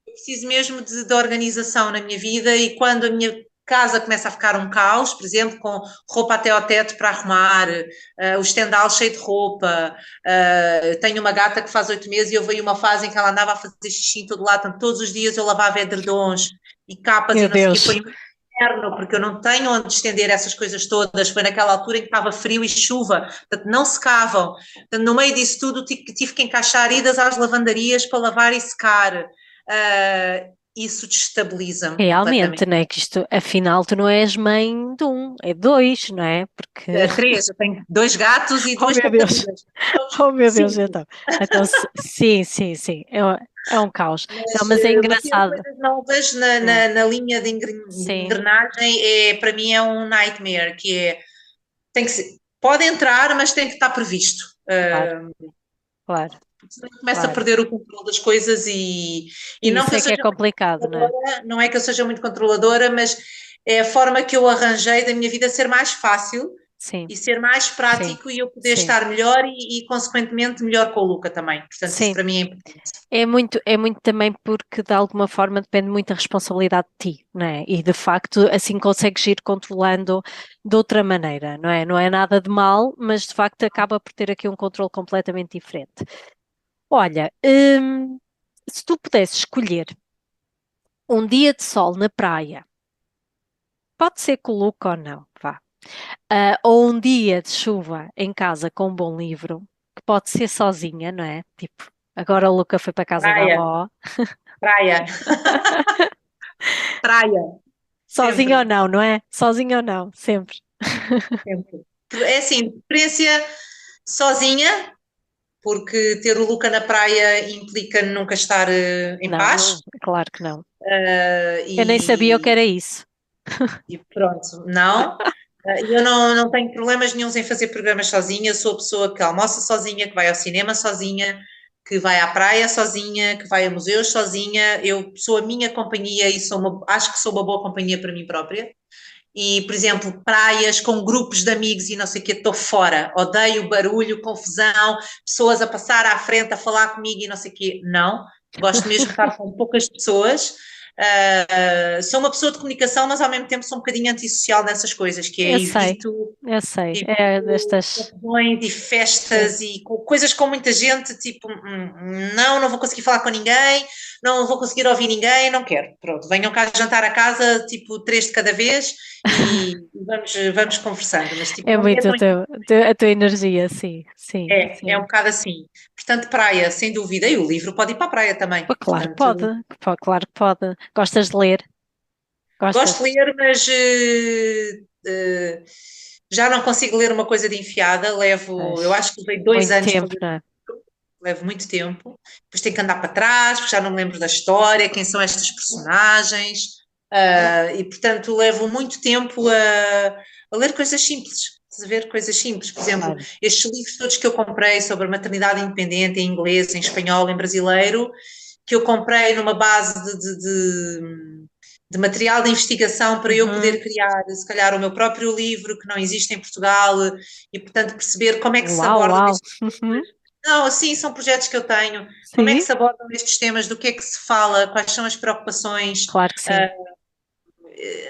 eu preciso mesmo de organização na minha vida e quando a minha casa começa a ficar um caos, por exemplo, com roupa até ao teto para arrumar, o estendal cheio de roupa, tenho uma gata que faz 8 meses e eu veio uma fase em que ela andava a fazer xixi em todo lado, então todos os dias eu lavava edredons e capas e Meu não sei o quê, Deus, foi um inferno, porque eu não tenho onde estender essas coisas todas, foi naquela altura em que estava frio e chuva, portanto não secavam, portanto, no meio disso tudo tive que encaixar idas às lavandarias para lavar e secar, isso destabiliza-me realmente, completamente. não é? Que isto, afinal, tu não és mãe de um, é dois, não é? Porque, Três, eu tenho 2 gatos e oh duas meu Deus, tartarugas. Então, oh meu Deus, cinco. então, sim, sim, sim, é um caos. Não, Mas mas é meter engraçado, coisas novas na, é, na, na linha de sim, engrenagem para mim é um nightmare, que é, tem que ser, pode entrar, mas tem que estar previsto. claro, claro, Senão começa a claro. perder o controle das coisas e E não isso que eu é que é seja muito complicado, não é? controladora, não é que eu seja muito controladora, mas é a forma que eu arranjei da minha vida ser mais fácil Sim, e ser mais sim, prático e eu poder sim, estar melhor consequentemente melhor com o Luca também. Portanto, isso sim. para mim é importante. É muito também porque de alguma forma depende muito da responsabilidade de ti, não é? E de facto assim consegues ir controlando de outra maneira, não é? Não é nada de mal, mas de facto acaba por ter aqui um controle completamente diferente. Olha, se tu pudesses escolher um dia de sol na praia, pode ser com o look ou não, vá, ou um dia de chuva em casa com um bom livro, que pode ser sozinha, não é? Tipo, agora o Luca foi para a casa da Praia, avó. praia, praia, Sozinho ou sempre, não, não é? Sozinho ou não, sempre. sempre. É assim, preferência sozinha, porque ter o Luca na praia implica nunca estar em Não, paz. claro que não. eh, Eu nem sabia o que e, era isso. e pronto, não. Eu não tenho problemas nenhuns em fazer programas sozinha, sou a pessoa que almoça sozinha, que vai ao cinema sozinha, que vai à praia sozinha, que vai a museus sozinha. Eu sou a minha companhia e acho que sou uma boa companhia para mim própria. E, por exemplo, praias com grupos de amigos e não sei o que, estou fora. Odeio barulho, confusão, pessoas a passar à frente a falar comigo e não sei o quê. Não, gosto mesmo de estar com poucas pessoas. Sou uma pessoa de comunicação, mas ao mesmo tempo sou um bocadinho antissocial nessas coisas, que é Eu sei, evito eu sei. tipo, É destas. confusões e Sim. festas e coisas com muita gente, tipo, não vou conseguir falar com ninguém, não vou conseguir ouvir ninguém, não quero. Pronto, venham cá jantar a casa, tipo, três de cada vez e vamos conversando, mas tipo, É não muito metam a tua energia, sim, sim, é um sim. bocado assim. Portanto, praia, sem dúvida, e o livro pode ir para a praia também. Pô, claro que pode, Portanto, claro que pode. Gostas de ler? gosto Gostas? de ler, mas já não consigo ler uma coisa de enfiada. Eu Pois. acho que levei dois Muito anos para tempo, ler, não é? levo muito tempo. Depois tenho que andar para trás, porque já não me lembro da história, quem são estas personagens, e portanto levo muito tempo a ler coisas simples. A ver coisas simples, por exemplo, Claro. estes livros todos que eu comprei sobre maternidade independente em inglês, em espanhol, em brasileiro, que eu comprei numa base de material de investigação para eu Uhum. poder criar, se calhar, o meu próprio livro que não existe em Portugal e, portanto, perceber como é que se Uau, abordam uau. estes Uhum. temas. Não, assim, são projetos que eu tenho. Como é que Sim, se abordam estes temas, do que é que se fala, quais são as preocupações? claro que sim.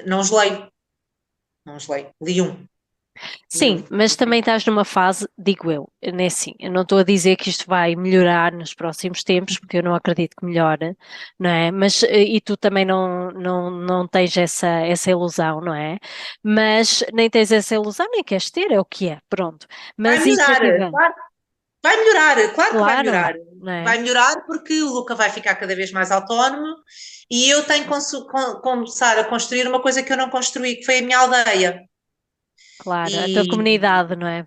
Não os leio, não os leio. Li um. Sim, mas também estás numa fase, digo eu, né, assim, eu não estou a dizer que isto vai melhorar nos próximos tempos, porque eu não acredito que melhore, não é? Mas, e tu também não tens essa ilusão, não é? Mas nem tens essa ilusão, nem queres ter, é o que é, pronto. Vai Mas melhorar, efetivamente, claro, vai melhorar, claro que vai claro, melhorar. não é? Vai melhorar porque o Luca vai ficar cada vez mais autónomo e eu tenho que começar a construir uma coisa que eu não construí, que foi a minha aldeia. Claro, a tua E comunidade, não é?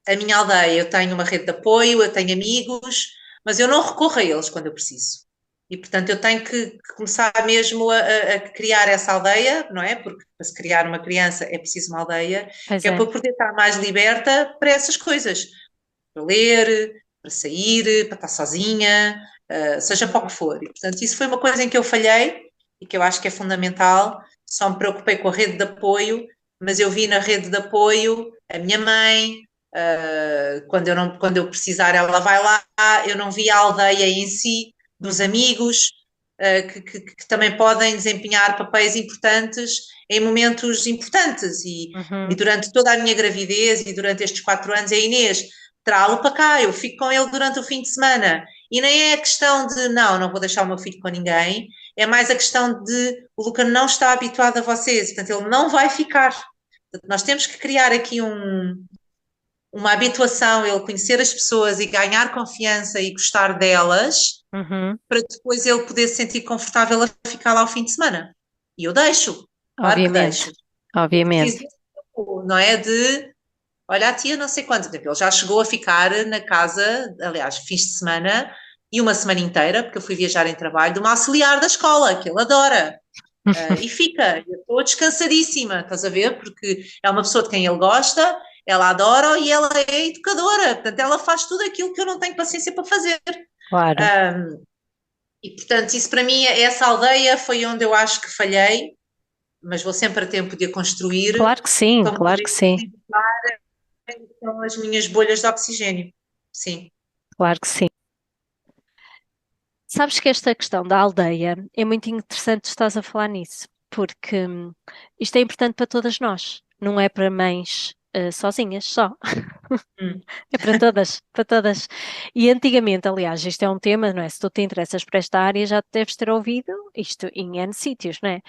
a minha aldeia, eu tenho uma rede de apoio, eu tenho amigos, mas eu não recorro a eles quando eu preciso. E, portanto, eu tenho que começar mesmo a criar essa aldeia, não é? Porque para se criar uma criança é preciso uma aldeia, Pois que é é. para eu poder estar mais liberta para essas coisas. Para ler, para sair, para estar sozinha, seja para o que for. E, portanto, isso foi uma coisa em que eu falhei e que eu acho que é fundamental. Só me preocupei com a rede de apoio, mas eu vi na rede de apoio a minha mãe, quando eu precisar, ela vai lá. Eu não vi a aldeia em si, dos Uhum, amigos, que também podem desempenhar papéis importantes em momentos importantes. E uhum, durante toda a minha gravidez e durante estes 4 anos, a Inês trá-lo para cá, eu fico com ele durante o fim de semana. E nem é a questão de, não vou deixar o meu filho com ninguém, é mais a questão de o Luca não está habituado a vocês, portanto, ele não vai ficar. Portanto, nós temos que criar aqui uma habituação, ele conhecer as pessoas e ganhar confiança e gostar delas, uhum. para depois ele poder se sentir confortável a ficar lá ao fim de semana. E eu deixo, claro que Obviamente, deixo. Eu preciso obviamente. desse tempo, não é? De, olha, a tia não sei quanto tempo, ele já chegou a ficar na casa, aliás, fins de semana e uma semana inteira, porque eu fui viajar em trabalho, de uma auxiliar da escola, que ele adora. E fica, eu estou descansadíssima, estás a ver? Porque é uma pessoa de quem ele gosta, ela adora e ela é educadora, portanto, ela faz tudo aquilo que eu não tenho paciência para fazer. Claro, E, portanto, isso para mim, essa aldeia foi onde eu acho que falhei, mas vou sempre a tempo de a construir, claro que sim, como claro que sim, são as minhas bolhas de oxigênio. Sim. claro que sim. Sabes que esta questão da aldeia é muito interessante estás a falar nisso, porque isto é importante para todas nós, não é para mães sozinhas só, Hum. é para todas, para todas. E antigamente, aliás, isto é um tema, não é? Se tu te interessas por esta área, já deves ter ouvido isto em N sítios, não é?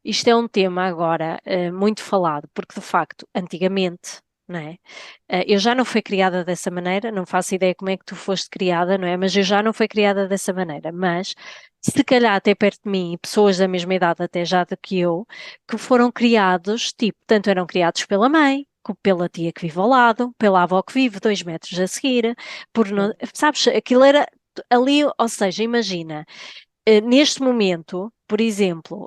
Isto é um tema agora muito falado, porque de facto, antigamente, não é? Eu já não fui criada dessa maneira, não faço ideia como é que tu foste criada, não é? Mas eu já não fui criada dessa maneira. Mas se calhar até perto de mim, pessoas da mesma idade até já do que eu, que foram criados, tipo, tanto eram criados pela mãe, como pela tia que vive ao lado, pela avó que vive 2 metros a seguir, sabes, aquilo era ali, ou seja, imagina. Neste momento, por exemplo,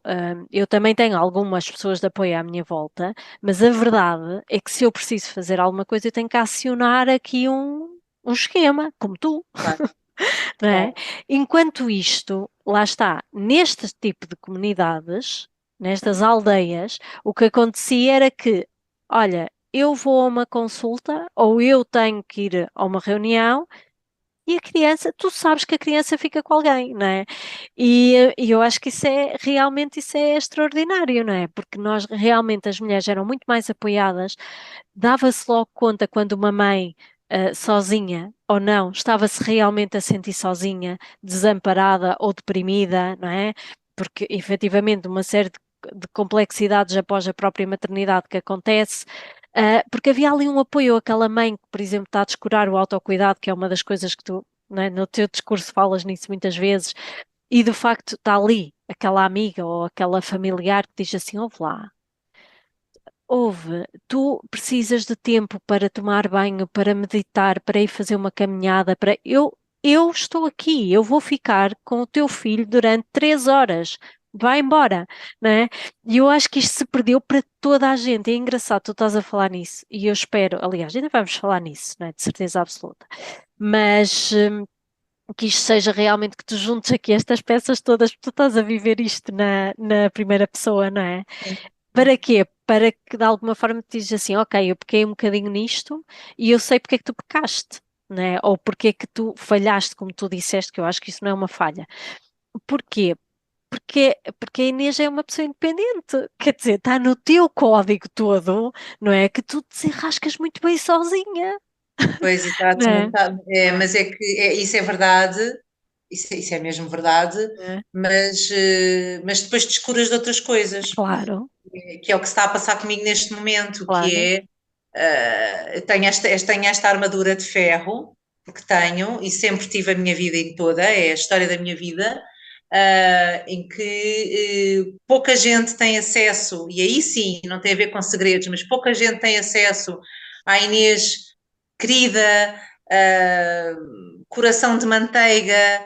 eu também tenho algumas pessoas de apoio à minha volta, mas a verdade é que se eu preciso fazer alguma coisa, eu tenho que acionar aqui um esquema, como tu, Claro, não é? claro. Enquanto isto, lá está, neste tipo de comunidades, nestas aldeias, o que acontecia era que, olha, eu vou a uma consulta ou eu tenho que ir a uma reunião. E a criança, tu sabes que a criança fica com alguém, não é? E eu acho que isso é extraordinário, não é? Porque nós realmente as mulheres eram muito mais apoiadas, dava-se logo conta quando uma mãe sozinha ou não estava-se realmente a sentir sozinha, desamparada ou deprimida, não é? Porque efetivamente uma série de complexidades após a própria maternidade que acontece. Porque havia ali um apoio àquela mãe que, por exemplo, está a descurar o autocuidado, que é uma das coisas que tu, não é, no teu discurso falas nisso muitas vezes, e de facto está ali aquela amiga ou aquela familiar que diz assim: ouve lá, ouve, tu precisas de tempo para tomar banho, para meditar, para ir fazer uma caminhada, para eu estou aqui, eu vou ficar com o teu filho durante 3 horas. Vai embora, não é? E eu acho que isto se perdeu para toda a gente. É engraçado, tu estás a falar nisso. E eu espero, aliás, ainda vamos falar nisso, não é? De certeza absoluta. Mas que isto seja realmente que tu juntes aqui estas peças todas, porque tu estás a viver isto na primeira pessoa, não é? Sim, Para quê? Para que de alguma forma te digas assim, ok, eu pequei um bocadinho nisto e eu sei porque é que tu pecaste, né? Ou porque é que tu falhaste, como tu disseste, que eu acho que isso não é uma falha. Porquê? porque a Inês é uma pessoa independente. Quer dizer, está no teu código todo, não é? Que tu te desenrascas muito bem sozinha, Pois, exato, não é? mas é que isso é verdade, isso é mesmo verdade, É, mas depois descuras de outras coisas, claro, que é o que se está a passar comigo neste momento, que claro. é, tenho esta armadura de ferro, porque tenho, e sempre tive a minha vida em toda, é a história da minha vida, em que pouca gente tem acesso, e aí sim, não tem a ver com segredos, mas pouca gente tem acesso à Inês querida, coração de manteiga,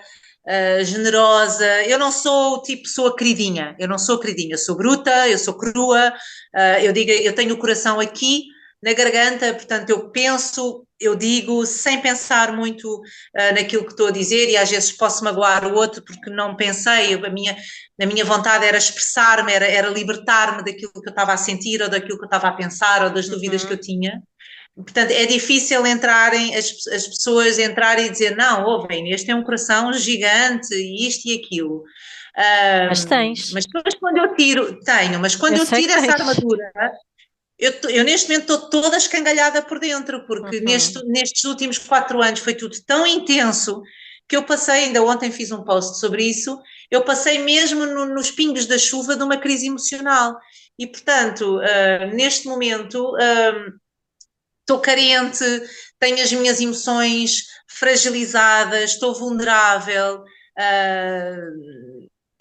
generosa. Eu não sou o tipo pessoa queridinha, eu não sou queridinha, eu sou bruta, eu sou crua, eu tenho o coração aqui na garganta, portanto eu penso, eu digo sem pensar muito naquilo que estou a dizer e às vezes posso magoar o outro porque não pensei, a minha vontade era expressar-me, era libertar-me daquilo que eu estava a sentir ou daquilo que eu estava a pensar ou das dúvidas que Uhum. eu tinha. Portanto, é difícil as pessoas entrarem e dizer, não, ouvem, este é um coração gigante, e isto e aquilo. Mas tens, Mas depois quando eu tiro, tenho, mas quando eu eu sei que tiro essa tens. armadura, eu neste momento estou toda escangalhada por dentro, porque Uhum. nestes últimos 4 anos foi tudo tão intenso que eu passei, ainda ontem fiz um post sobre isso, eu passei mesmo nos pingos da chuva de uma crise emocional. E, portanto, neste momento, estou carente, tenho as minhas emoções fragilizadas, estou vulnerável,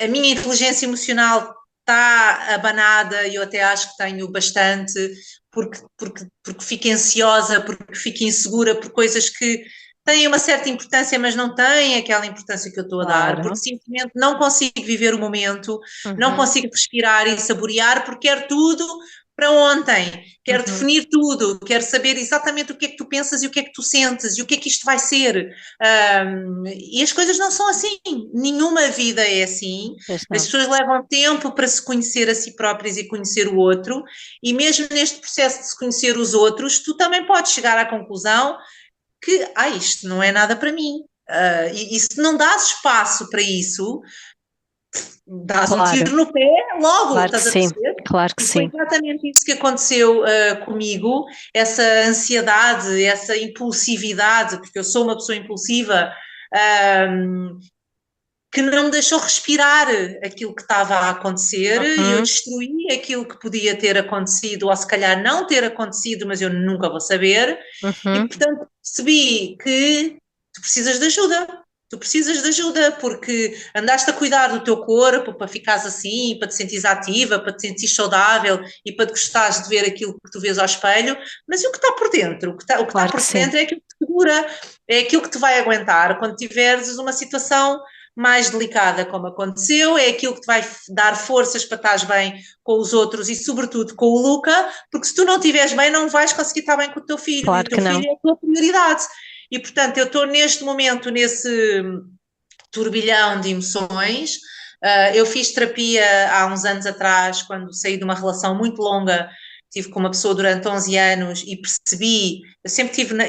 a minha inteligência emocional está abanada e eu até acho que tenho bastante, porque fico ansiosa, porque fico insegura por coisas que têm uma certa importância, mas não têm aquela importância que eu estou a dar, porque Claro. simplesmente não consigo viver o momento, não Uhum. consigo respirar e saborear, porque quero tudo para ontem, quero Uhum. definir tudo, quero saber exatamente o que é que tu pensas e o que é que tu sentes e o que é que isto vai ser. E as coisas não são assim, nenhuma vida é assim. Pois As não. pessoas levam tempo para se conhecer a si próprias e conhecer o outro, e mesmo neste processo de se conhecer os outros, tu também podes chegar à conclusão que, isto não é nada para mim. E se não dás espaço para isso, dás um Claro, tiro no pé logo, claro que estás a sim, perceber? claro que E foi sim. exatamente isso que aconteceu comigo, essa ansiedade, essa impulsividade, porque eu sou uma pessoa impulsiva, uh, que não me deixou respirar aquilo que estava a acontecer e eu Uhum. destruí aquilo que podia ter acontecido, ou se calhar não ter acontecido, mas eu nunca vou saber. E, Uhum. portanto, percebi que tu precisas de ajuda. Tu precisas de ajuda porque andaste a cuidar do teu corpo para ficares assim, para te sentires ativa, para te sentires saudável e para te gostares de ver aquilo que tu vês ao espelho, mas e o que está por dentro? O que está Claro que por sim, dentro é aquilo que te segura, é aquilo que te vai aguentar quando tiveres uma situação mais delicada, como aconteceu, é aquilo que te vai dar forças para estar bem com os outros e, sobretudo, com o Luca, porque se tu não estiveres bem, não vais conseguir estar bem com o teu filho, e o claro teu que não. filho é a tua prioridade. E, portanto, eu estou neste momento nesse turbilhão de emoções. Eu fiz terapia há uns anos atrás, quando saí de uma relação muito longa, tive com uma pessoa durante 11 anos e percebi,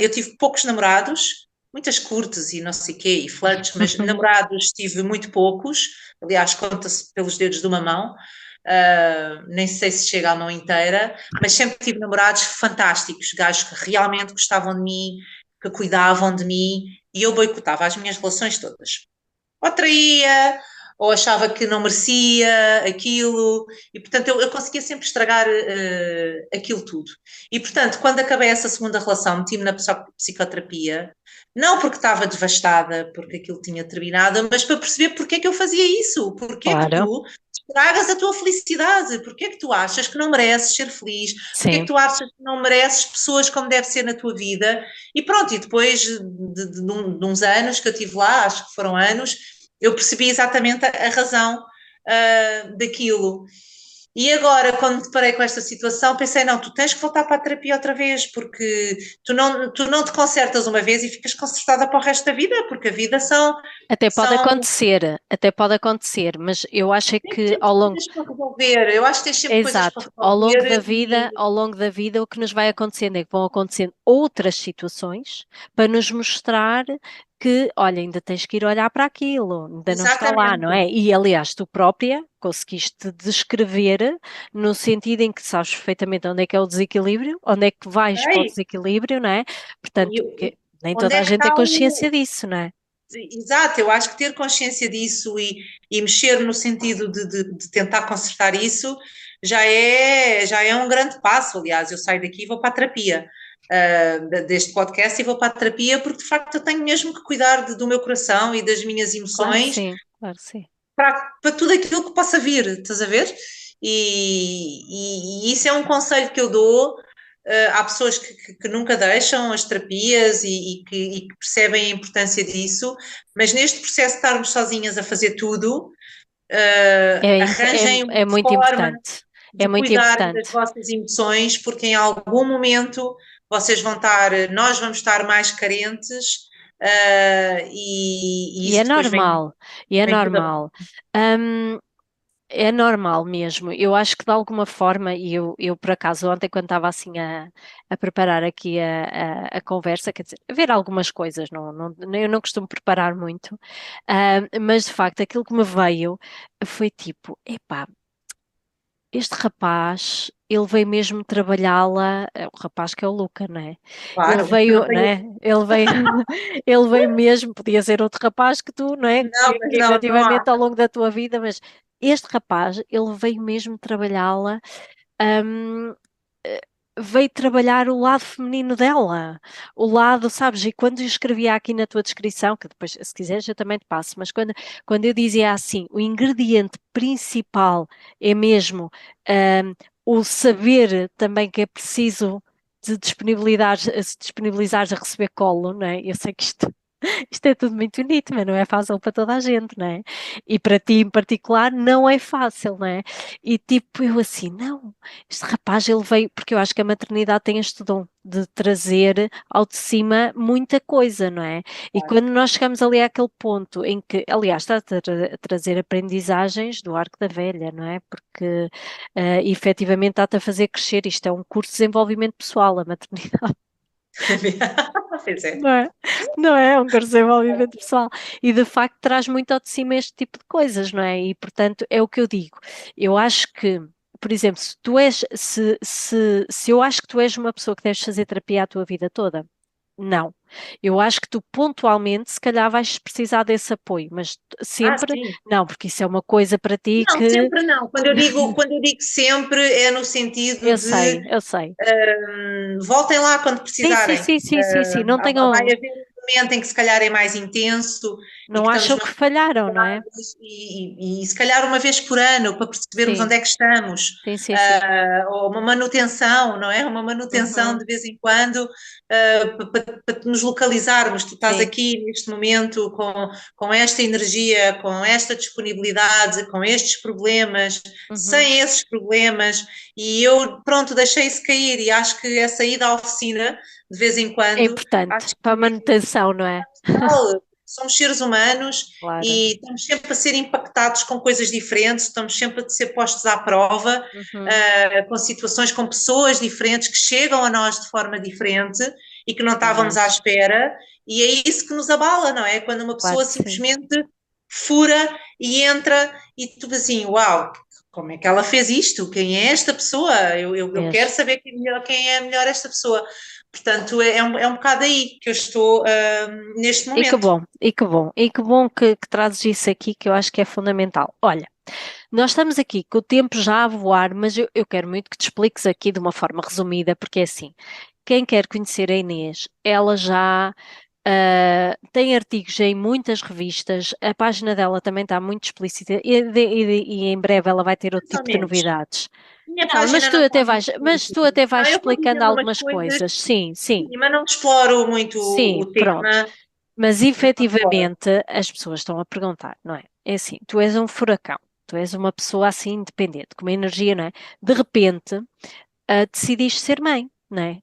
eu tive poucos namorados, muitas curtas e não sei o quê, e flirts, mas namorados tive muito poucos, aliás, conta-se pelos dedos de uma mão, nem sei se chega à mão inteira, mas sempre tive namorados fantásticos, gajos que realmente gostavam de mim, que cuidavam de mim, e eu boicotava as minhas relações todas ou traía, ou achava que não merecia aquilo, e portanto eu conseguia sempre estragar aquilo tudo. E portanto, quando acabei essa segunda relação, meti-me na psicoterapia, não porque estava devastada, porque aquilo tinha terminado, mas para perceber porque é que eu fazia isso, porque é que Claro, tu estragas a tua felicidade, porque é que tu achas que não mereces ser feliz, porque é que sim, tu achas que não mereces pessoas como deve ser na tua vida, e pronto, e depois de uns anos que eu tive lá, acho que foram anos, eu percebi exatamente a razão daquilo. E agora, quando me deparei com esta situação, pensei, não, tu tens que voltar para a terapia outra vez, porque tu não te consertas uma vez e ficas consertada para o resto da vida, porque a vida são até pode acontecer, mas eu acho é tens que sempre coisas para resolver. Eu acho que tens sempre coisas para exato, resolver e ao longo da vida, o que nos vai acontecendo é que vão acontecendo outras situações para nos mostrar que, olha, ainda tens que ir olhar para aquilo, ainda não está lá, não Exatamente. é? E aliás, tu própria conseguiste descrever no sentido em que sabes perfeitamente onde é que é o desequilíbrio, onde é que vais para o Ok? desequilíbrio, não é? Portanto, E que nem onde toda é a que gente tem está consciência o. disso, não é? Exato, eu acho que ter consciência disso e mexer no sentido de tentar consertar isso já é um grande passo. Aliás, eu saio daqui e vou para a terapia, deste podcast, e vou para a terapia porque de facto eu tenho mesmo que cuidar do meu coração e das minhas Claro que emoções sim, claro que sim. para tudo aquilo que possa vir, estás a ver? E isso é um conselho que eu dou. Há pessoas que nunca deixam as terapias e que percebem a importância disso, mas neste processo de estarmos sozinhas a fazer tudo, arranjem É uma muito forma importante. É de muito cuidarem das importante. vossas emoções, porque em algum momento vocês vão estar, nós vamos estar mais carentes, e E é isso depois vem, normal, e é vem tudo abaixo. normal. Hum, É normal mesmo. Eu acho que de alguma forma, e eu por acaso ontem quando estava assim a preparar aqui a conversa, quer dizer, a ver algumas coisas, eu não costumo preparar muito, mas de facto aquilo que me veio foi tipo, epá, este rapaz, ele veio mesmo trabalhá-la, é o rapaz que é o Luca, não é? Ele Claro, não veio, não tenho. é? Ele veio, ele veio mesmo, podia ser outro rapaz que tu, não é? Não, mas Que não, não há. efetivamente ao longo da tua vida, mas este rapaz, ele veio mesmo trabalhá-la, hum, eh, veio trabalhar o lado feminino dela, o lado, sabes? E quando eu escrevia aqui na tua descrição, que depois, se quiseres, eu também te passo, mas quando eu dizia assim, o ingrediente principal é mesmo, o saber também que é preciso de se disponibilizares a receber colo, não é? Eu sei que isto é tudo muito bonito, mas não é fácil para toda a gente, não é? E para ti em particular não é fácil, não é? E tipo, eu assim, não, este rapaz ele veio, porque eu acho que a maternidade tem este dom de trazer ao de cima muita coisa, não é? E quando nós chegamos ali àquele ponto em que, aliás, está a trazer aprendizagens do arco da velha, não é? Porque efetivamente está-te a fazer crescer, isto é um curso de desenvolvimento pessoal, a maternidade. Pois é. Não é? Não é? É um curso de desenvolvimento pessoal. E de facto traz muito ao de cima este tipo de coisas, não é? E portanto é o que eu digo. Eu acho que, por exemplo, se eu acho que tu és uma pessoa que deves fazer terapia a tua vida toda, não. Eu acho que tu pontualmente, se calhar, vais precisar desse apoio, mas Ah, sempre sim. não, porque isso é uma coisa para ti Não, que sempre não. Quando eu digo sempre, é no sentido eu de sei, eu sei. voltem lá quando Sim, sim, precisarem. sim, sim, sim, sim. Não Vai tenham, haver um momento em que se calhar é mais intenso e não que estamos acham que mais falharam, não é? preparados e se calhar uma vez por ano para percebermos Sim, onde é que estamos. sim, sim, sim. Ou uma manutenção, não é? Uma manutenção Uhum, de vez em quando, para nos localizarmos. Tu estás sim. aqui neste momento com esta energia, com esta disponibilidade, com estes problemas, Uhum. sem esses problemas, e eu, pronto, deixei isso cair e acho que essa ida à oficina, de vez em É quando, importante acho para a que manutenção, não é? tal. Somos seres humanos Claro. e estamos sempre a ser impactados com coisas diferentes, estamos sempre a ser postos à prova, Uhum. com situações, com pessoas diferentes que chegam a nós de forma diferente e que não estávamos à Demais. espera, e é isso que nos abala, não é? Quando uma Claro pessoa que sim. simplesmente fura e entra e tu assim, uau, como é que ela fez isto? Quem é esta pessoa? Eu quero Mesmo. saber quem é melhor esta pessoa. Portanto, é um bocado aí que eu estou neste E que momento. bom, e que bom, e que bom que trazes isso aqui que eu acho que é fundamental. Olha, nós estamos aqui com o tempo já a voar, mas eu quero muito que te expliques aqui de uma forma resumida, porque é assim, quem quer conhecer a Inês, ela já tem artigos em muitas revistas, a página dela também está muito explícita e em breve ela vai ter outro Mais ou tipo de menos. novidades. Minha Não, página não está muito mas tu explícita. até vais Eu vou explicando dizendo umas algumas coisas, coisas. Sim, sim, sim, mas não exploro muito sim, o pronto. tema. Mas Não exploro. efetivamente as pessoas estão a perguntar, não é? É assim, tu és um furacão, tu és uma pessoa assim independente, com uma energia, não é? De repente, decidiste ser mãe, não é?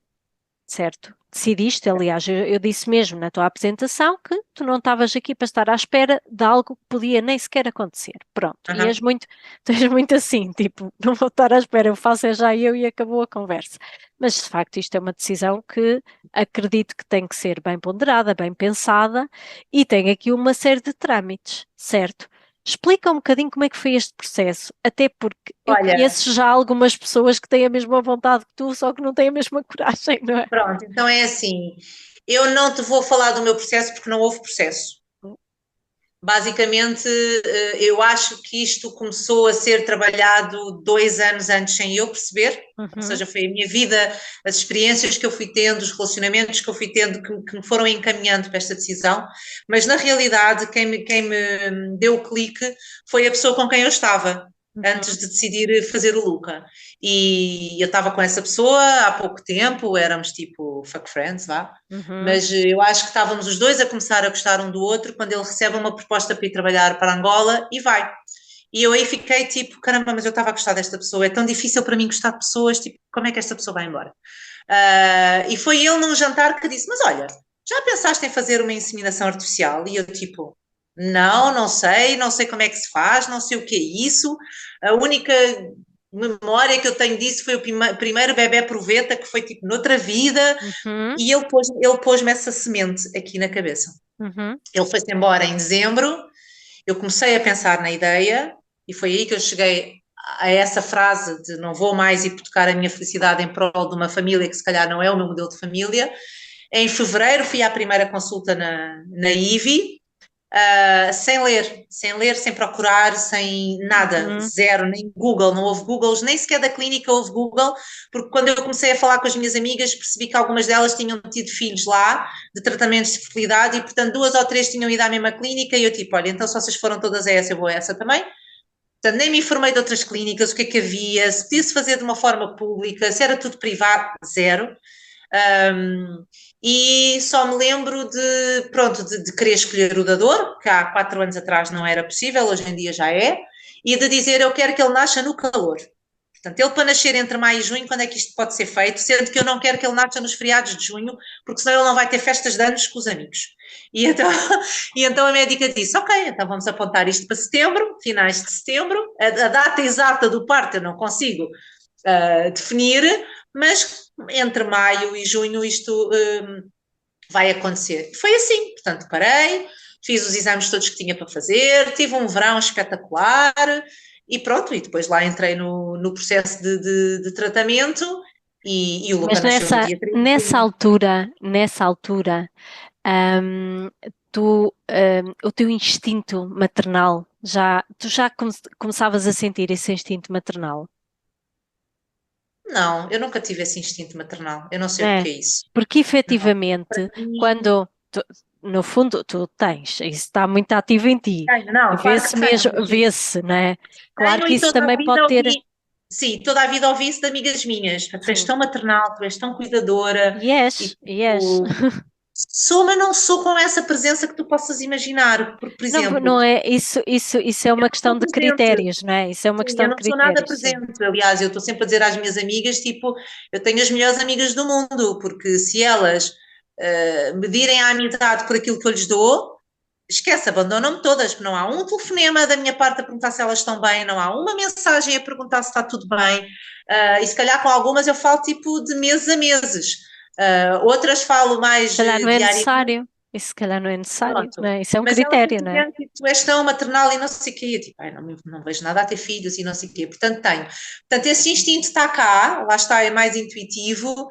Certo? decidiste, aliás, eu disse mesmo na tua apresentação que tu não estavas aqui para estar à espera de algo que podia nem sequer acontecer. Pronto, e Aham. tu és muito assim, tipo, não vou estar à espera, eu faço é já eu e acabou a conversa. Mas de facto isto é uma decisão que acredito que tem que ser bem ponderada, bem pensada e tem aqui uma série de trâmites, certo? Explica um bocadinho como é que foi este processo, até porque eu Olha, conheço já algumas pessoas que têm a mesma vontade que tu, só que não têm a mesma coragem, não é? pronto, então é assim. Eu não te vou falar do meu processo porque não houve processo. Basicamente, eu acho que isto começou a ser trabalhado 2 anos antes sem eu perceber, ou Uhum, seja, foi a minha vida, as experiências que eu fui tendo, os relacionamentos que eu fui tendo que me foram encaminhando para esta decisão, mas na realidade quem me deu o clique foi a pessoa com quem eu estava uhum, antes de decidir fazer o Luca. E eu estava com essa pessoa há pouco tempo, éramos tipo fuck friends, vá, uhum. mas eu acho que estávamos os dois a começar a gostar um do outro quando ele recebe uma proposta para ir trabalhar para Angola e vai. E eu aí fiquei tipo, caramba, mas eu estava a gostar desta pessoa, é tão difícil para mim gostar de pessoas, tipo, como é que esta pessoa vai embora? E foi ele num jantar que disse, mas olha, já pensaste em fazer uma inseminação artificial? E eu tipo, não, não sei como é que se faz, não sei o que é isso, a única memória que eu tenho disso foi o primeiro bebê proveta que foi tipo noutra vida, Uhum, e ele pôs-me essa semente aqui na cabeça. uhum. Ele foi-se embora em dezembro, eu comecei a pensar na ideia e foi aí que eu cheguei a essa frase de não vou mais hipotecar a minha felicidade em prol de uma família que se calhar não é o meu modelo de família. Em fevereiro fui à primeira consulta na IVI, sem ler, sem procurar, sem nada, Uhum. zero, nem Google, não houve Googles, nem sequer da clínica houve Google, porque quando eu comecei a falar com as minhas amigas, percebi que algumas delas tinham tido filhos lá, de tratamentos de fertilidade, e portanto 2 ou 3 tinham ido à mesma clínica, e eu tipo, olha, então se vocês foram todas a essa, eu vou a essa também. Portanto, nem me informei de outras clínicas, o que é que havia, se podia-se fazer de uma forma pública, se era tudo privado, zero. Um, e só me lembro de, pronto, de querer escolher o dador, que há 4 anos atrás não era possível, hoje em dia já é, e de dizer eu quero que ele nasça no calor. Portanto, ele para nascer entre maio e junho, quando é que isto pode ser feito? Sendo que eu não quero que ele nasça nos feriados de junho, porque senão ele não vai ter festas de anos com os amigos. E então, e então a médica disse: Ok, então vamos apontar isto para setembro, finais de setembro. A data exata do parto eu não consigo definir, mas entre maio e junho isto vai acontecer. Foi assim, portanto, parei, fiz os exames todos que tinha para fazer, tive um verão espetacular e pronto, e depois lá entrei no processo de tratamento e o Luca Mas nasceu no dia 3 de junho. nessa altura, hum, o teu instinto maternal, tu já começavas a sentir esse instinto maternal, Não, eu nunca tive esse instinto maternal, eu não sei o né? que é isso. Porque Não, para efetivamente, mim, quando, no fundo, tu tens, isso está muito ativo em ti, tenho, não, claro que vê-se tenho, mesmo, mas vê-se, né? Claro tenho que e isso toda a também vida pode ter, ouvi, sim, toda a vida ouvi isso de amigas minhas. Tu és sim, tão maternal, tu és tão cuidadora e e és. tipo, sou, mas não sou com essa presença que tu possas imaginar. Porque, por Não, exemplo, não é, isso é eu uma não questão sou de presente. critérios, não é? Isso é uma Sim, questão eu de não sou nada critérios, sim. presente. Aliás, eu estou sempre a dizer às minhas amigas, tipo, eu tenho as melhores amigas do mundo, porque se elas medirem a amizade por aquilo que eu lhes dou, esquece, abandonam-me todas, porque não há um telefonema da minha parte a perguntar se elas estão bem, não há uma mensagem a perguntar se está tudo bem, e se calhar com algumas eu falo tipo de meses a meses. Outras falo Se mais calhar não é diariamente, necessário. Isso se calhar não é necessário, não pronto. é? Isso é um Mas elas critério, sempre não é? dizem, tipo, tu és tão maternal e não sei o quê. Eu, tipo, ai, não vejo nada a ter filhos e não sei o quê. Portanto, tenho. Portanto, esse instinto está cá, lá está, é mais intuitivo,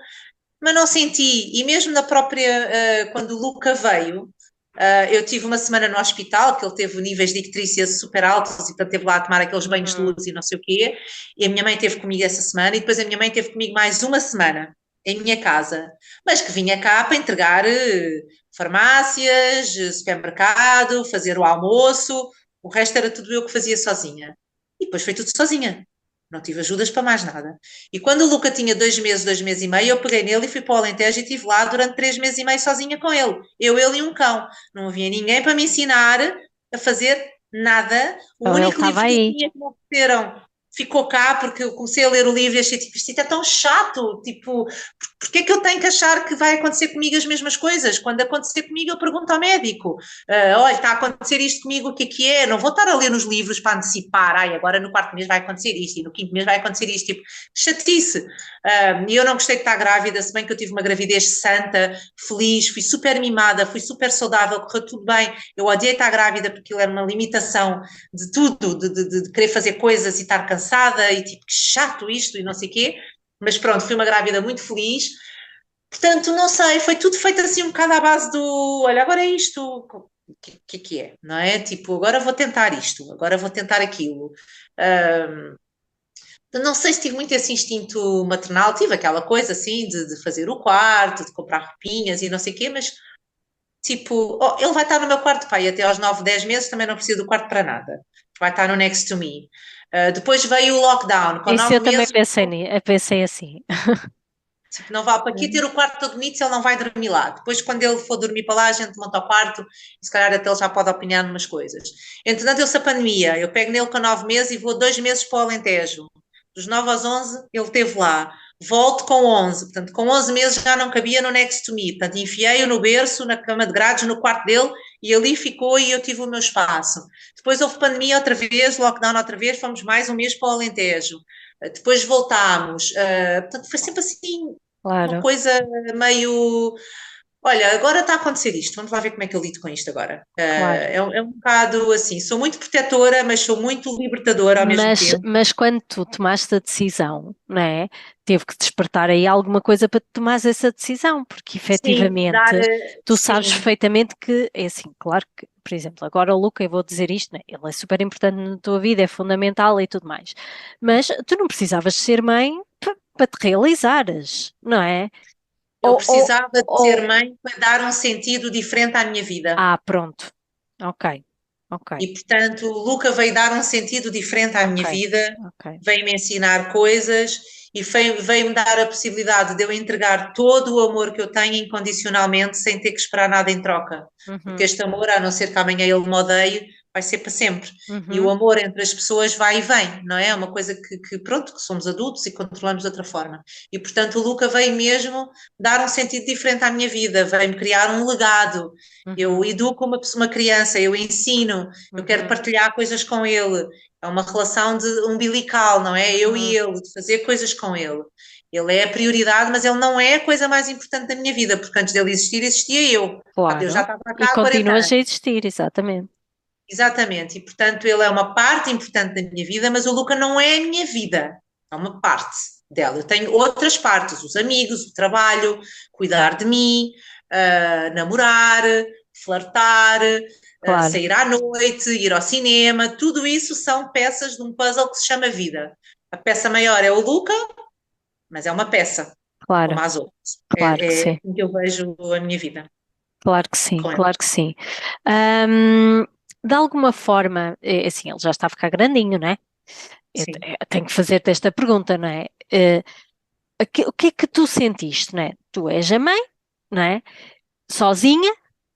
mas não senti. E mesmo na própria, quando o Luca veio, eu tive uma semana no hospital, que ele teve níveis de icterícia super altos, e portanto teve lá a tomar aqueles banhos de Uhum. luz e não sei o quê, e a minha mãe teve comigo essa semana, e depois a minha mãe teve comigo mais uma semana, em minha casa, mas que vinha cá para entregar farmácias, supermercado, fazer o almoço, o resto era tudo eu que fazia sozinha. E depois foi tudo sozinha. Não tive ajudas para mais nada. E quando o Luca tinha 2 meses, 2 meses e meio, eu peguei nele e fui para o Alentejo e estive lá durante 3 meses e meio sozinha com ele. Eu, ele e um cão. Não havia ninguém para me ensinar a fazer nada. O Então ele único estava livro que eu aí. tinha que me ofereceram. ficou cá porque eu comecei a ler o livro e achei tipo, isto é tão chato, tipo, porque é que eu tenho que achar que vai acontecer comigo as mesmas coisas? Quando acontecer comigo eu pergunto ao médico, olha, está a acontecer isto comigo, o que é? Não vou estar a ler nos livros para antecipar, ai, agora no quarto mês vai acontecer isto e no quinto mês vai acontecer isto, tipo, chatice. E eu não gostei de estar grávida, se bem que eu tive uma gravidez santa, feliz, fui super mimada, fui super saudável, correu tudo bem. Eu odiei estar grávida porque aquilo era uma limitação de tudo, de querer fazer coisas e estar cansada e tipo, que chato isto e não sei o quê. Mas pronto, fui uma grávida muito feliz. Portanto, não sei, foi tudo feito assim um bocado à base do, olha, agora é isto, o que é, não é? Tipo, agora vou tentar isto, agora vou tentar aquilo. Um, não sei se tive muito esse instinto maternal, tive aquela coisa assim de fazer o quarto, de comprar roupinhas e não sei o quê, mas tipo, oh, ele vai estar no meu quarto, pai, até aos 9, 10 meses também não preciso do quarto para nada. Vai estar no Next to Me. Depois veio o lockdown, com Isso eu 9 também meses, pensei assim. tipo, não vale para aqui ter o quarto todo bonito se ele não vai dormir lá. Depois, quando ele for dormir para lá, a gente monta o quarto e se calhar até ele já pode opinar umas coisas. Entretanto, deu-se a pandemia, eu pego nele com 9 meses e vou 2 meses para o Alentejo. Dos 9 aos 11, ele esteve lá. Volto com 11, portanto, com 11 meses já não cabia no Next to Me, portanto, enfiei-o no berço, na cama de grades, no quarto dele, e ali ficou e eu tive o meu espaço. Depois houve pandemia outra vez, lockdown outra vez, fomos mais um mês para o Alentejo. Depois voltámos, portanto, foi sempre assim, uma Claro, coisa meio. Olha, agora está a acontecer isto, vamos lá ver como é que eu lido com isto agora. claro. É um bocado assim, sou muito protetora, mas sou muito libertadora ao mesmo tempo. Mas quando tu tomaste a decisão, não é? Teve que despertar aí alguma coisa para tu tomares essa decisão, porque Sim, dar. efetivamente tu sabes Sim, perfeitamente que, é assim, claro que, por exemplo, agora o Luca, eu vou dizer isto, né? Ele é super importante na tua vida, é fundamental e tudo mais, mas tu não precisavas de ser mãe para te realizares, não é? eu Ou, ou, precisava de ser ou, mãe para dar um sentido diferente à minha vida. pronto, ok, ok, E, portanto, o Luca veio dar um sentido diferente à ok, minha vida, ok, veio-me ensinar coisas e veio-me dar a possibilidade de eu entregar todo o amor que eu tenho incondicionalmente, sem ter que esperar nada em troca. Porque uhum, este amor, a não ser que amanhã ele me odeie, vai ser para sempre. E o uhum, amor entre as pessoas vai e vem, não é? É uma coisa pronto, que somos adultos e controlamos de outra forma. E, portanto, o Luca veio mesmo dar um sentido diferente à minha vida, veio-me criar um legado. Eu uhum, educo uma criança, eu ensino, eu quero uhum, partilhar coisas com ele. É uma relação de umbilical, não é? Eu e uhum, ele, de fazer coisas com ele. Ele é a prioridade, mas ele não é a coisa mais importante da minha vida, porque antes dele existir, existia eu. Eu já claro. estava E cá há 40 continuas a anos. existir, exatamente. Exatamente. E, portanto, ele é uma parte importante da minha vida, mas o Luca não é a minha vida. É uma parte dela. Eu tenho outras partes, os amigos, o trabalho, cuidar de mim, namorar, flertar, Claro, sair à noite, ir ao cinema, tudo isso são peças de um puzzle que se chama vida. A peça maior é o Luca, mas é uma peça, como claro, as outras. claro que É sim, assim que eu vejo a minha vida claro que sim, com ele. claro que sim. Ahm, de alguma forma, é assim, ele já está a ficar grandinho, não é? Sim. Eu tenho que fazer-te esta pergunta, não é? O que é que tu sentiste, não é? Tu és a mãe, não é? Sozinha,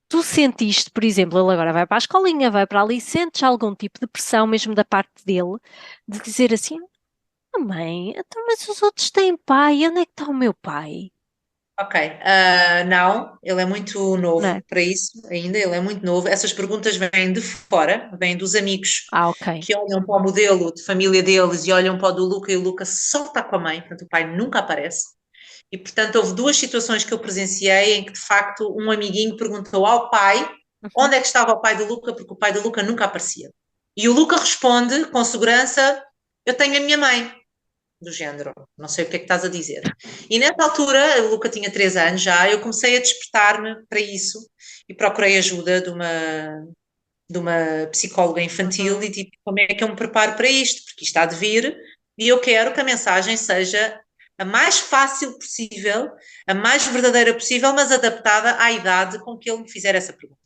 tu sentiste, por exemplo, ele agora vai para a escolinha, vai para ali, sentes algum tipo de pressão mesmo da parte dele, de dizer assim, mãe, então, mas os outros têm pai, onde é que está o meu pai? Ok, não, ele é muito Não é? novo para isso ainda, ele é muito novo. Essas perguntas vêm de fora, vêm dos amigos Ok. que olham para o modelo de família deles e olham para o do Luca e o Luca só está com a mãe, portanto o pai nunca aparece. E portanto houve duas situações que eu presenciei em que de facto um amiguinho perguntou ao pai Uhum. onde é que estava o pai do Luca, porque o pai do Luca nunca aparecia. E o Luca responde com segurança: Eu tenho a minha mãe do género, não sei o que é que estás a dizer. E nessa altura, o Luca tinha 3 anos já, eu comecei a despertar-me para isso e procurei ajuda de uma psicóloga infantil Uhum. e tipo, como é que eu me preparo para isto? Porque isto há de vir e eu quero que a mensagem seja a mais fácil possível, a mais verdadeira possível, mas adaptada à idade com que ele me fizer essa pergunta.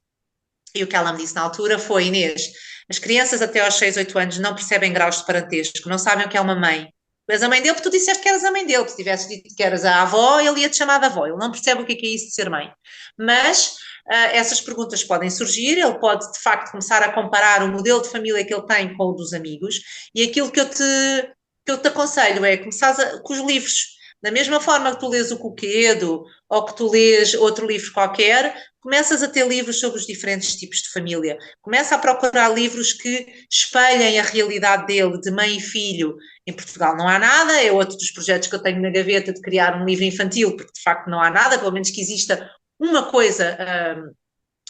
E o que ela me disse na altura foi, Inês, as crianças até aos 6, 8 anos não percebem graus de parentesco, não sabem o que é uma mãe. Tu és a mãe dele porque tu disseste que eras a mãe dele. Se tivesse dito que eras a avó, ele ia-te chamar de avó. Ele não percebe o que é isso de ser mãe. Mas essas perguntas podem surgir, ele pode de facto começar a comparar o modelo de família que ele tem com o dos amigos e aquilo que eu te que eu te aconselho é começar com os livros. Da mesma forma que tu lês o Coquedo ou que tu lês outro livro qualquer, começas a ter livros sobre os diferentes tipos de família. Começa a procurar livros que espelhem a realidade dele, de mãe e filho. Em Portugal não há nada, é outro dos projetos que eu tenho na gaveta de criar um livro infantil, porque de facto não há nada, pelo menos que exista uma coisa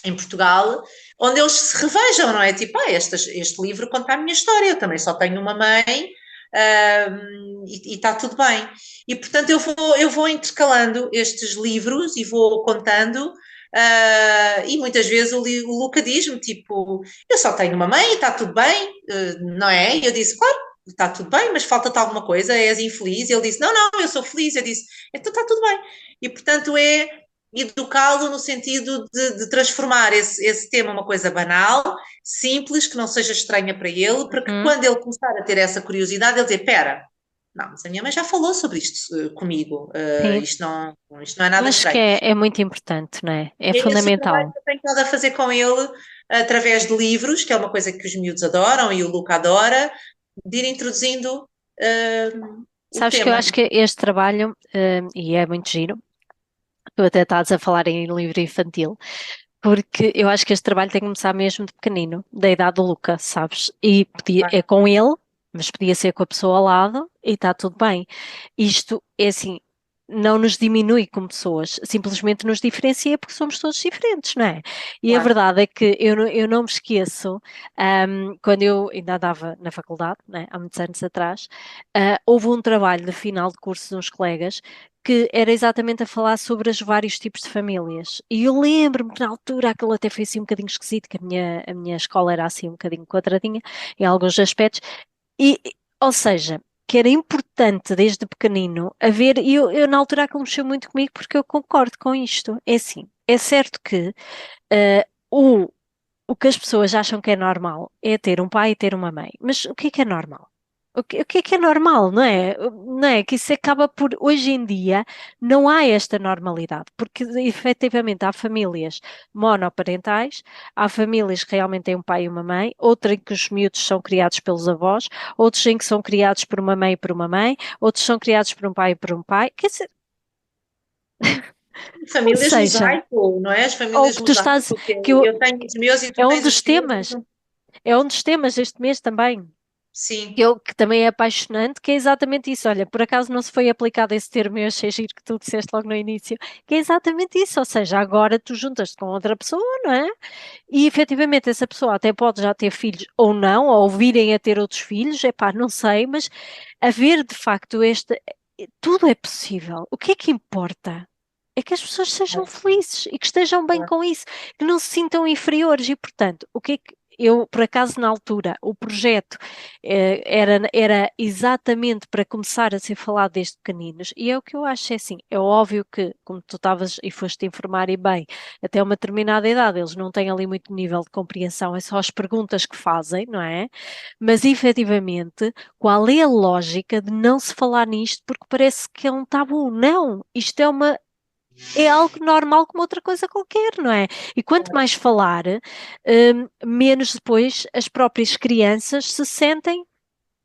em Portugal, onde eles se revejam, não é? Tipo, este livro conta a minha história, eu também só tenho uma mãe, e está tudo bem. E portanto eu vou intercalando estes livros e vou contando, e muitas vezes o Luca diz-me, tipo, eu só tenho uma mãe e está tudo bem, não é? E eu disse, claro, está tudo bem, mas falta-te alguma coisa, és infeliz? E ele disse, não, não, eu sou feliz. Eu disse, então está tudo bem. E portanto é educá-lo no sentido de transformar esse tema uma coisa banal, simples, que não seja estranha para ele, para que Uhum. quando ele começar a ter essa curiosidade, ele dizer, espera, não, mas a minha mãe já falou sobre isto comigo, Sim, isto não é eu nada acho que estranho. é muito importante, não é? É E é esse o trabalho fundamental. que eu tenho estado a fazer com ele, através de livros, que é uma coisa que os miúdos adoram e o Luca adora, de ir introduzindo o Sabes que eu tema. acho que este trabalho, e é muito giro, tu até estás a falar em livro infantil, porque eu acho que este trabalho tem que começar mesmo de pequenino, da idade do Luca, sabes? E é com ele, mas podia ser com a pessoa ao lado e está tudo bem. Isto é assim, não nos diminui como pessoas, simplesmente nos diferencia porque somos todos diferentes, não é? E a Claro. verdade é que eu não me esqueço, quando eu ainda andava na faculdade, né, há muitos anos atrás, houve um trabalho de final de curso de uns colegas que era exatamente a falar sobre os vários tipos de famílias. E eu lembro-me que na altura aquilo até foi assim um bocadinho esquisito, que a minha escola era assim um bocadinho quadradinha em alguns aspectos, e, ou seja, que era importante desde pequenino haver, e eu na altura aquilo mexeu muito comigo porque eu concordo com isto. É assim, é certo que eh, o, o que as pessoas acham que é normal é ter um pai e ter uma mãe, mas o que é normal? O que é normal, não é? Não é? Que isso acaba por, hoje em dia, não há esta normalidade, porque efetivamente há famílias monoparentais, há famílias que realmente têm um pai e uma mãe, outra em que os miúdos são criados pelos avós, outros em que são criados por uma mãe e por uma mãe, outros são criados por um pai e por um pai, quer dizer, ou Famílias seja, mosaico, não é? As ou famílias que tu estás, mosaico, que que eu, eu tenho os meus e tu é um tens os dos teus. temas, é um dos temas deste mês também. Sim, Que também é apaixonante, que é exatamente isso. Olha, por acaso não se foi aplicado esse termo, eu achei giro que tu disseste logo no início, que é exatamente isso. Ou seja, agora tu juntas-te com outra pessoa, não é? E efetivamente essa pessoa até pode já ter filhos ou não, ou virem a ter outros filhos, é pá, não sei, mas haver de facto este. Tudo é possível. O que importa? É que as pessoas sejam felizes e que estejam bem claro. com isso, que não se sintam inferiores. E, portanto, o que é que eu, por acaso, na altura, o projeto era exatamente para começar a ser falado desde pequeninos, e é o que eu acho, é assim, é óbvio que, como tu estavas e foste informar e bem, até uma determinada idade, eles não têm ali muito nível de compreensão, é só as perguntas que fazem, não é? Mas, efetivamente, qual é a lógica de não se falar nisto, porque parece que é um tabu? Não, isto é algo normal como outra coisa qualquer, não é? E quanto mais falar, menos depois as próprias crianças se sentem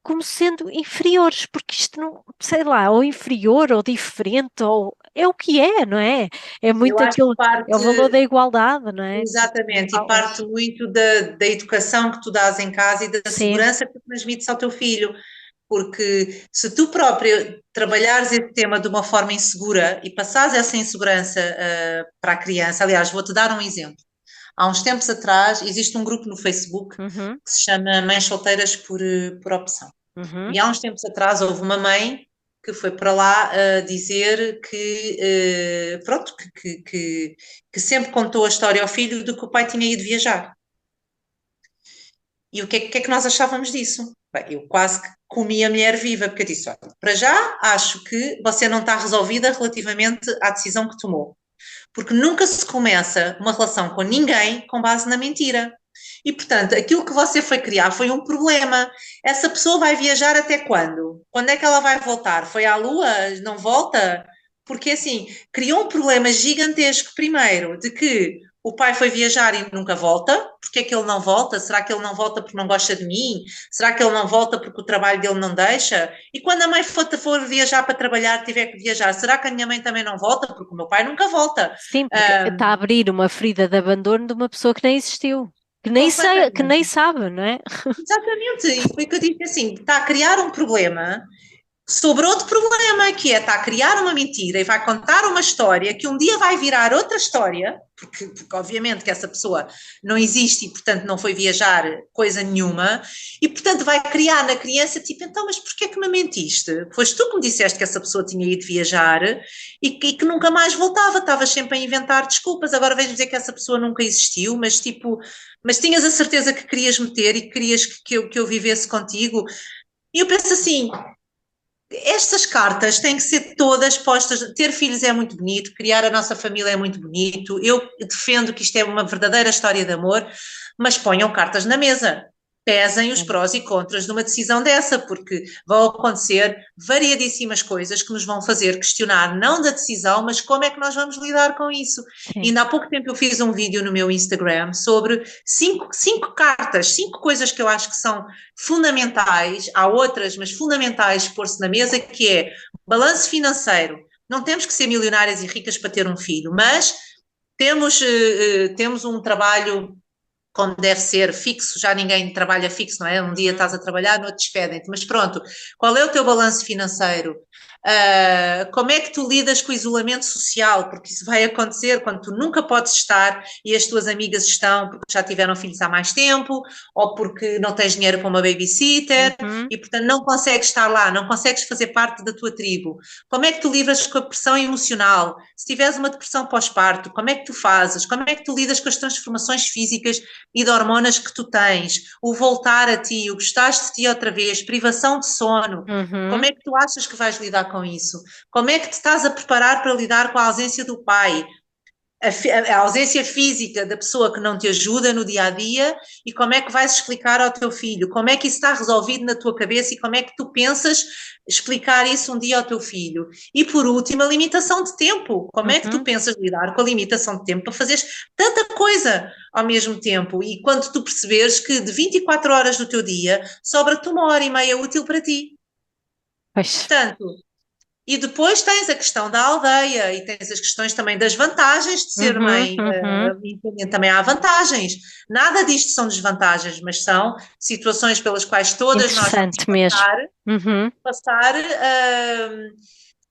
como sendo inferiores, porque isto não, sei lá, ou inferior ou diferente, ou é o que é, não é? É Eu muito acho que aquilo, é o valor parte, da igualdade, não é? Que tu exatamente, e falas. parte muito da educação que tu dás em casa e da Sim, segurança que tu transmites ao teu filho. Porque se tu próprio trabalhares esse tema de uma forma insegura e passares essa insegurança para a criança, aliás, vou-te dar um exemplo. Há uns tempos atrás, existe um grupo no Facebook uhum, que se chama Mães Solteiras por Opção. uhum, E há uns tempos atrás houve uma mãe que foi para lá dizer que, pronto, que sempre contou a história ao filho de que o pai tinha ido viajar. E o que é que nós achávamos disso? Bem, eu quase que comi a mulher viva, porque eu disse: olha, para já acho que você não está resolvida relativamente à decisão que tomou. Porque nunca se começa uma relação com ninguém com base na mentira. E, portanto, aquilo que você foi criar foi um problema. Essa pessoa vai viajar até quando? Quando é que ela vai voltar? Foi à Lua? Não volta? Porque, assim, criou um problema gigantesco, primeiro, de que O pai foi viajar e nunca volta. Porquê é que ele não volta? Será que ele não volta porque não gosta de mim? Será que ele não volta porque o trabalho dele não deixa? E quando a mãe for viajar para trabalhar, tiver que viajar, será que a minha mãe também não volta? Porque o meu pai nunca volta. Sim, porque está a abrir uma ferida de abandono de uma pessoa que nem existiu, que nem sei, que nem Completamente. sabe, não é? Exatamente. E foi o que eu disse assim: está a criar um problema sobre outro problema, que é está a criar uma mentira e vai contar uma história que um dia vai virar outra história, porque obviamente que essa pessoa não existe e portanto não foi viajar coisa nenhuma, e portanto vai criar na criança tipo, então mas porquê que me mentiste? Foste tu que me disseste que essa pessoa tinha ido viajar e que nunca mais voltava, estavas sempre a inventar desculpas, agora vais dizer que essa pessoa nunca existiu, mas tipo, mas tinhas a certeza que querias meter e que querias que eu vivesse contigo, e eu penso assim, estas cartas têm que ser todas postas. Ter filhos é muito bonito, criar a nossa família é muito bonito. Eu defendo que isto é uma verdadeira história de amor, mas ponham cartas na mesa. Pesem os prós e contras de uma decisão dessa, porque vão acontecer variadíssimas coisas que nos vão fazer questionar, não da decisão, mas como é que nós vamos lidar com isso. E Sim. ainda há pouco tempo eu fiz um vídeo no meu Instagram sobre cinco cartas, cinco coisas que eu acho que são fundamentais, há outras, mas fundamentais pôr-se na mesa, que é balanço financeiro. Não temos que ser milionárias e ricas para ter um filho, mas temos um trabalho como deve ser, fixo, já ninguém trabalha fixo, não é? Um dia estás a trabalhar, no outro despedem-te, mas pronto, qual é o teu balanço financeiro? Como é que tu lidas com o isolamento social? Porque isso vai acontecer quando tu nunca podes estar e as tuas amigas estão porque já tiveram filhos há mais tempo, ou porque não tens dinheiro para uma babysitter, Uhum, e portanto não consegues estar lá, não consegues fazer parte da tua tribo. Como é que tu lidas com a pressão emocional? Se tiveres uma depressão pós-parto, como é que tu fazes? Como é que tu lidas com as transformações físicas e de hormonas que tu tens, o voltar a ti, o gostares de ti outra vez, privação de sono, como uhum, é que tu achas que vais lidar com isso? Como é que te estás a preparar para lidar com a ausência do pai? A ausência física da pessoa que não te ajuda no dia a dia e como é que vais explicar ao teu filho, como é que isso está resolvido na tua cabeça e como é que tu pensas explicar isso um dia ao teu filho. E por último, a limitação de tempo, como é que tu uhum. pensas lidar com a limitação de tempo para fazeres tanta coisa ao mesmo tempo e quando tu perceberes que de 24 horas do teu dia sobra-te 1 hora e meia útil para ti. Pois. Portanto, e depois tens a questão da aldeia e tens as questões também das vantagens de ser Uhum, mãe uhum. independente. Também há vantagens. Nada disto são desvantagens, mas são situações pelas quais todas nós vamos Interessante mesmo. Uhum. passar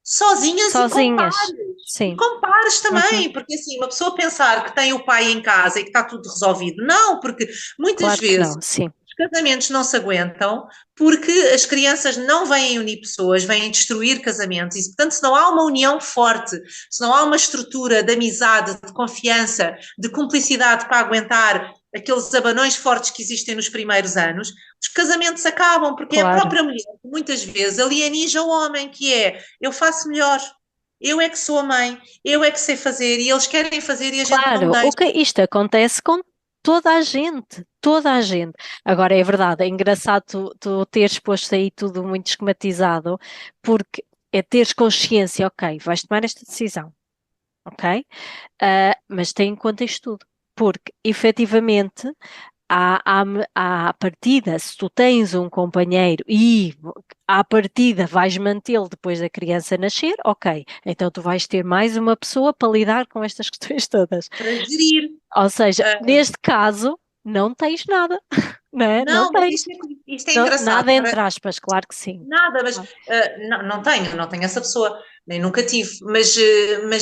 sozinhas Sozinhas. e Sim. compares Uhum. também, porque assim, uma pessoa pensar que tem o pai em casa e que está tudo resolvido, não, porque muitas Claro que vezes não, sim. os casamentos não se aguentam porque as crianças não vêm unir pessoas, vêm destruir casamentos e, portanto, se não há uma união forte, se não há uma estrutura de amizade, de confiança, de cumplicidade para aguentar aqueles abanões fortes que existem nos primeiros anos, os casamentos acabam, porque é a Claro. própria mulher que muitas vezes alienija o homem, que é eu faço melhor, eu é que sou a mãe, eu é que sei fazer e eles querem fazer e a gente não Claro, o deixa. que isto acontece com toda a gente, toda a gente. Agora é verdade, é engraçado tu teres posto aí tudo muito esquematizado, porque é teres consciência, ok, vais tomar esta decisão, ok? Mas tem em conta isto tudo, porque efetivamente à partida, se tu tens um companheiro e à partida vais mantê-lo depois da criança nascer, ok, então tu vais ter mais uma pessoa para lidar com estas questões todas. Para gerir. Ou seja, Uh, neste caso, não tens nada, não é? Não não, mas tens. isto é engraçado. Nada entre aspas, claro que sim. Nada, mas Claro. não tenho essa pessoa, nem nunca tive. Mas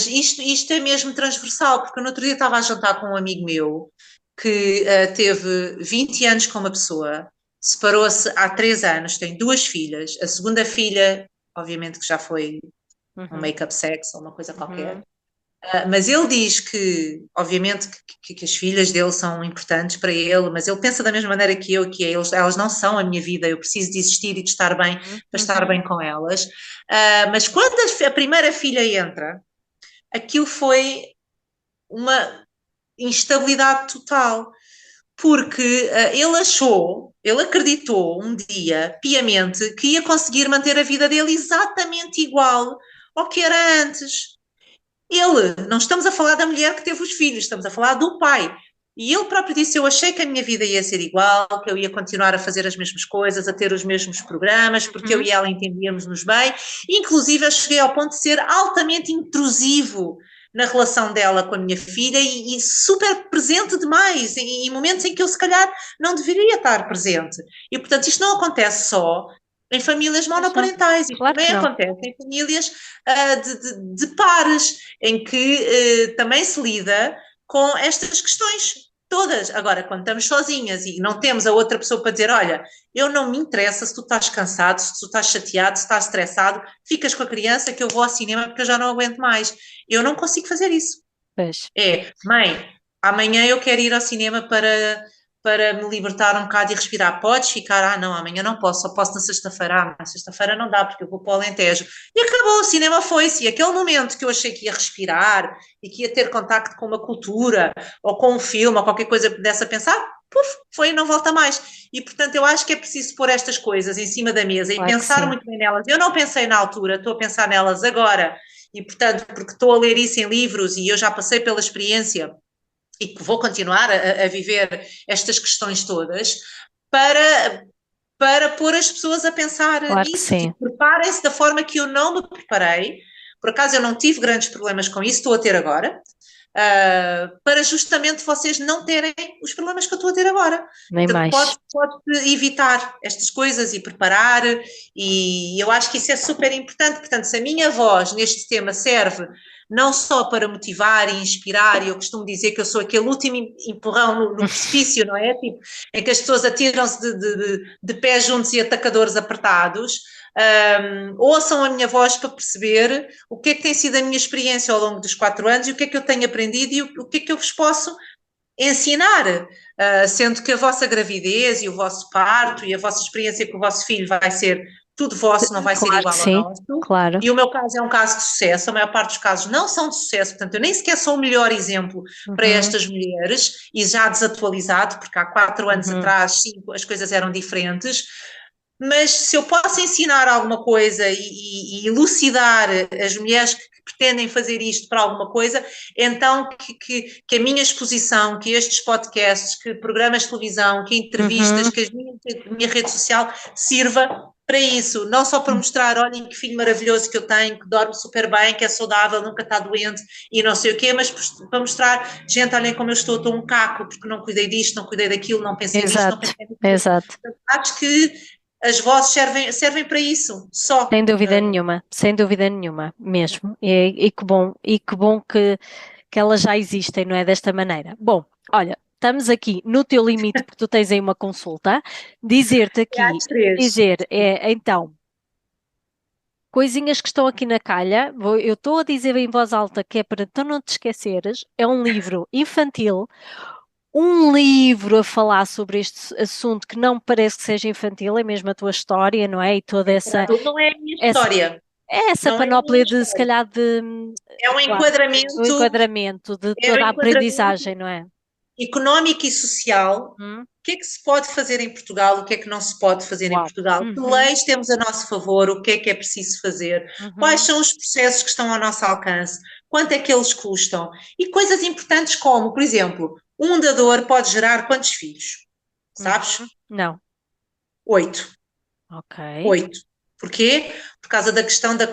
isto é mesmo transversal, porque no outro dia estava a jantar com um amigo meu que teve 20 anos com uma pessoa, separou-se há 3 anos, tem 2 filhas. A segunda filha, obviamente que já foi um Uhum, make-up sex ou uma coisa qualquer. uhum, Mas ele diz que, obviamente, que as filhas dele são importantes para ele, mas ele pensa da mesma maneira que eu, que é, elas não são a minha vida, eu preciso de existir e de estar bem uhum, para estar uhum. bem com elas. Mas quando a primeira filha entra, aquilo foi uma instabilidade total, porque ele acreditou um dia, piamente, que ia conseguir manter a vida dele exatamente igual ao que era antes. ele, não estamos a falar da mulher que teve os filhos, estamos a falar do pai. E ele próprio disse: eu achei que a minha vida ia ser igual, que eu ia continuar a fazer as mesmas coisas, a ter os mesmos programas, porque eu Uhum. e ela entendíamos-nos bem. Inclusive, eu cheguei ao ponto de ser altamente intrusivo na relação dela com a minha filha e super presente demais, em momentos em que eu, se calhar, não deveria estar presente. E, portanto, isto não acontece só em famílias Pois não, monoparentais, isto claro também que não. acontece em famílias de pares, em que também se lida com estas questões todas. Agora, quando estamos sozinhas e não temos a outra pessoa para dizer: olha, eu não me interessa se tu estás cansado, se tu estás chateado, se estás estressado, ficas com a criança que eu vou ao cinema porque eu já não aguento mais. Eu não consigo fazer isso. Pois. Mãe, amanhã eu quero ir ao cinema para me libertar um bocado e respirar. Podes ficar? Ah, não, amanhã não posso, só posso na sexta-feira. Ah, na sexta-feira não dá, porque eu vou para o Alentejo. E acabou, o cinema foi-se. E aquele momento que eu achei que ia respirar e que ia ter contacto com uma cultura, ou com um filme, ou qualquer coisa que pudesse pensar, puf, foi e não volta mais. E, portanto, eu acho que é preciso pôr estas coisas em cima da mesa e Claro que pensar sim. muito bem nelas. Eu não pensei na altura, estou a pensar nelas agora. E, portanto, porque estou a ler isso em livros e eu já passei pela experiência e que vou continuar a viver estas questões todas, para, para pôr as pessoas a pensar Claro que nisso. sim. Tipo, preparem-se da forma que eu não me preparei. Por acaso eu não tive grandes problemas com isso, estou a ter agora, para justamente vocês não terem os problemas que eu estou a ter agora. Nem Então, mais. pode evitar estas coisas e preparar, e eu acho que isso é super importante. Portanto, se a minha voz neste tema serve não só para motivar e inspirar, e eu costumo dizer que eu sou aquele último empurrão no precipício, não é? Tipo, em que as pessoas atiram-se de pés juntos e atacadores apertados. Ouçam a minha voz para perceber o que é que tem sido a minha experiência ao longo dos 4 anos e o que é que eu tenho aprendido e o que é que eu vos posso ensinar, sendo que a vossa gravidez e o vosso parto e a vossa experiência com o vosso filho vai ser tudo vosso, não vai ser Claro que igual ao sim. nosso. Claro. E o meu caso é um caso de sucesso, a maior parte dos casos não são de sucesso, portanto, eu nem sequer sou o melhor exemplo para Uhum. estas mulheres, e já desatualizado, porque há 4 anos Uhum. atrás, 5, as coisas eram diferentes. Mas se eu posso ensinar alguma coisa e elucidar as mulheres que pretendem fazer isto para alguma coisa, então que a minha exposição, que estes podcasts, que programas de televisão, que entrevistas, Uhum. que a minha rede social sirva para isso, não só para mostrar: olhem que filho maravilhoso que eu tenho, que dorme super bem, que é saudável, nunca está doente e não sei o quê, mas para mostrar: gente, olhem como eu estou um caco, porque não cuidei disto, não cuidei daquilo, não pensei nisto, não Exato. pensei naquilo. Exato. Acho que as vozes servem para isso, só. Sem dúvida nenhuma, mesmo. E que bom que elas já existem, não é? Desta maneira. Bom, olha, estamos aqui no teu limite, porque tu tens aí uma consulta. Dizer-te É aqui, às 3. dizer, então, coisinhas que estão aqui na calha, eu estou a dizer em voz alta que é para tu não te esqueceres, é um livro infantil, um livro a falar sobre este assunto que não me parece que seja infantil, é mesmo a tua história, não é? E toda Não é a minha essa, história. essa Não é a minha panóplia de, se história. calhar, É um claro, o enquadramento, enquadramento de é um toda a aprendizagem, enquadramento não é? económico e social. Hum? O que é que se pode fazer em Portugal? O que é que não se pode fazer em Uau. Portugal? Que Uhum, leis temos a nosso favor? O que é preciso fazer? Quais uhum, são os processos que estão ao nosso alcance? Quanto é que eles custam? E coisas importantes como, por exemplo, um dador pode gerar quantos filhos? Sabes? uhum. Não. 8. Ok. 8. Porquê? Por causa da questão da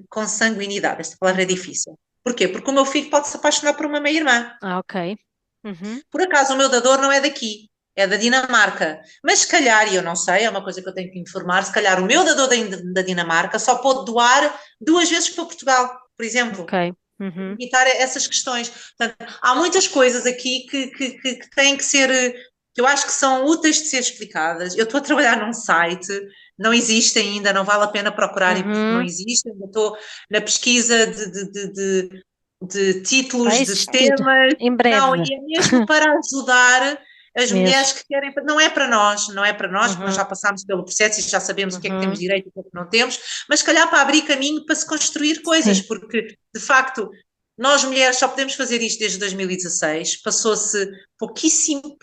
consanguinidade. Esta palavra é Uhum. difícil. Porquê? Porque o meu filho pode se apaixonar por uma meia-irmã. Ah, ok. Uhum. Por acaso, o meu dador não é daqui, é da Dinamarca. Mas se calhar, e eu não sei, é uma coisa que eu tenho que informar, se calhar o meu dador da Dinamarca só pode doar 2 vezes para Portugal, por exemplo. Ok. Uhum. Evitar essas questões. Portanto, há muitas coisas aqui que têm que ser, que eu acho que são úteis de ser explicadas. Eu estou a trabalhar num site, não existe ainda, não vale a pena procurar porque não Uhum. existe, ainda estou na pesquisa de Vai títulos, de existir temas, em não, breve e é mesmo para ajudar as mesmo. mulheres que querem, não é para nós, não é para nós, porque nós Uhum. já passámos pelo processo e já sabemos o que é que temos Uhum. direito e o que é que não temos, mas se calhar para abrir caminho para se construir coisas, Sim. porque de facto Nós mulheres só podemos fazer isto desde 2016, passou-se pouquíssimo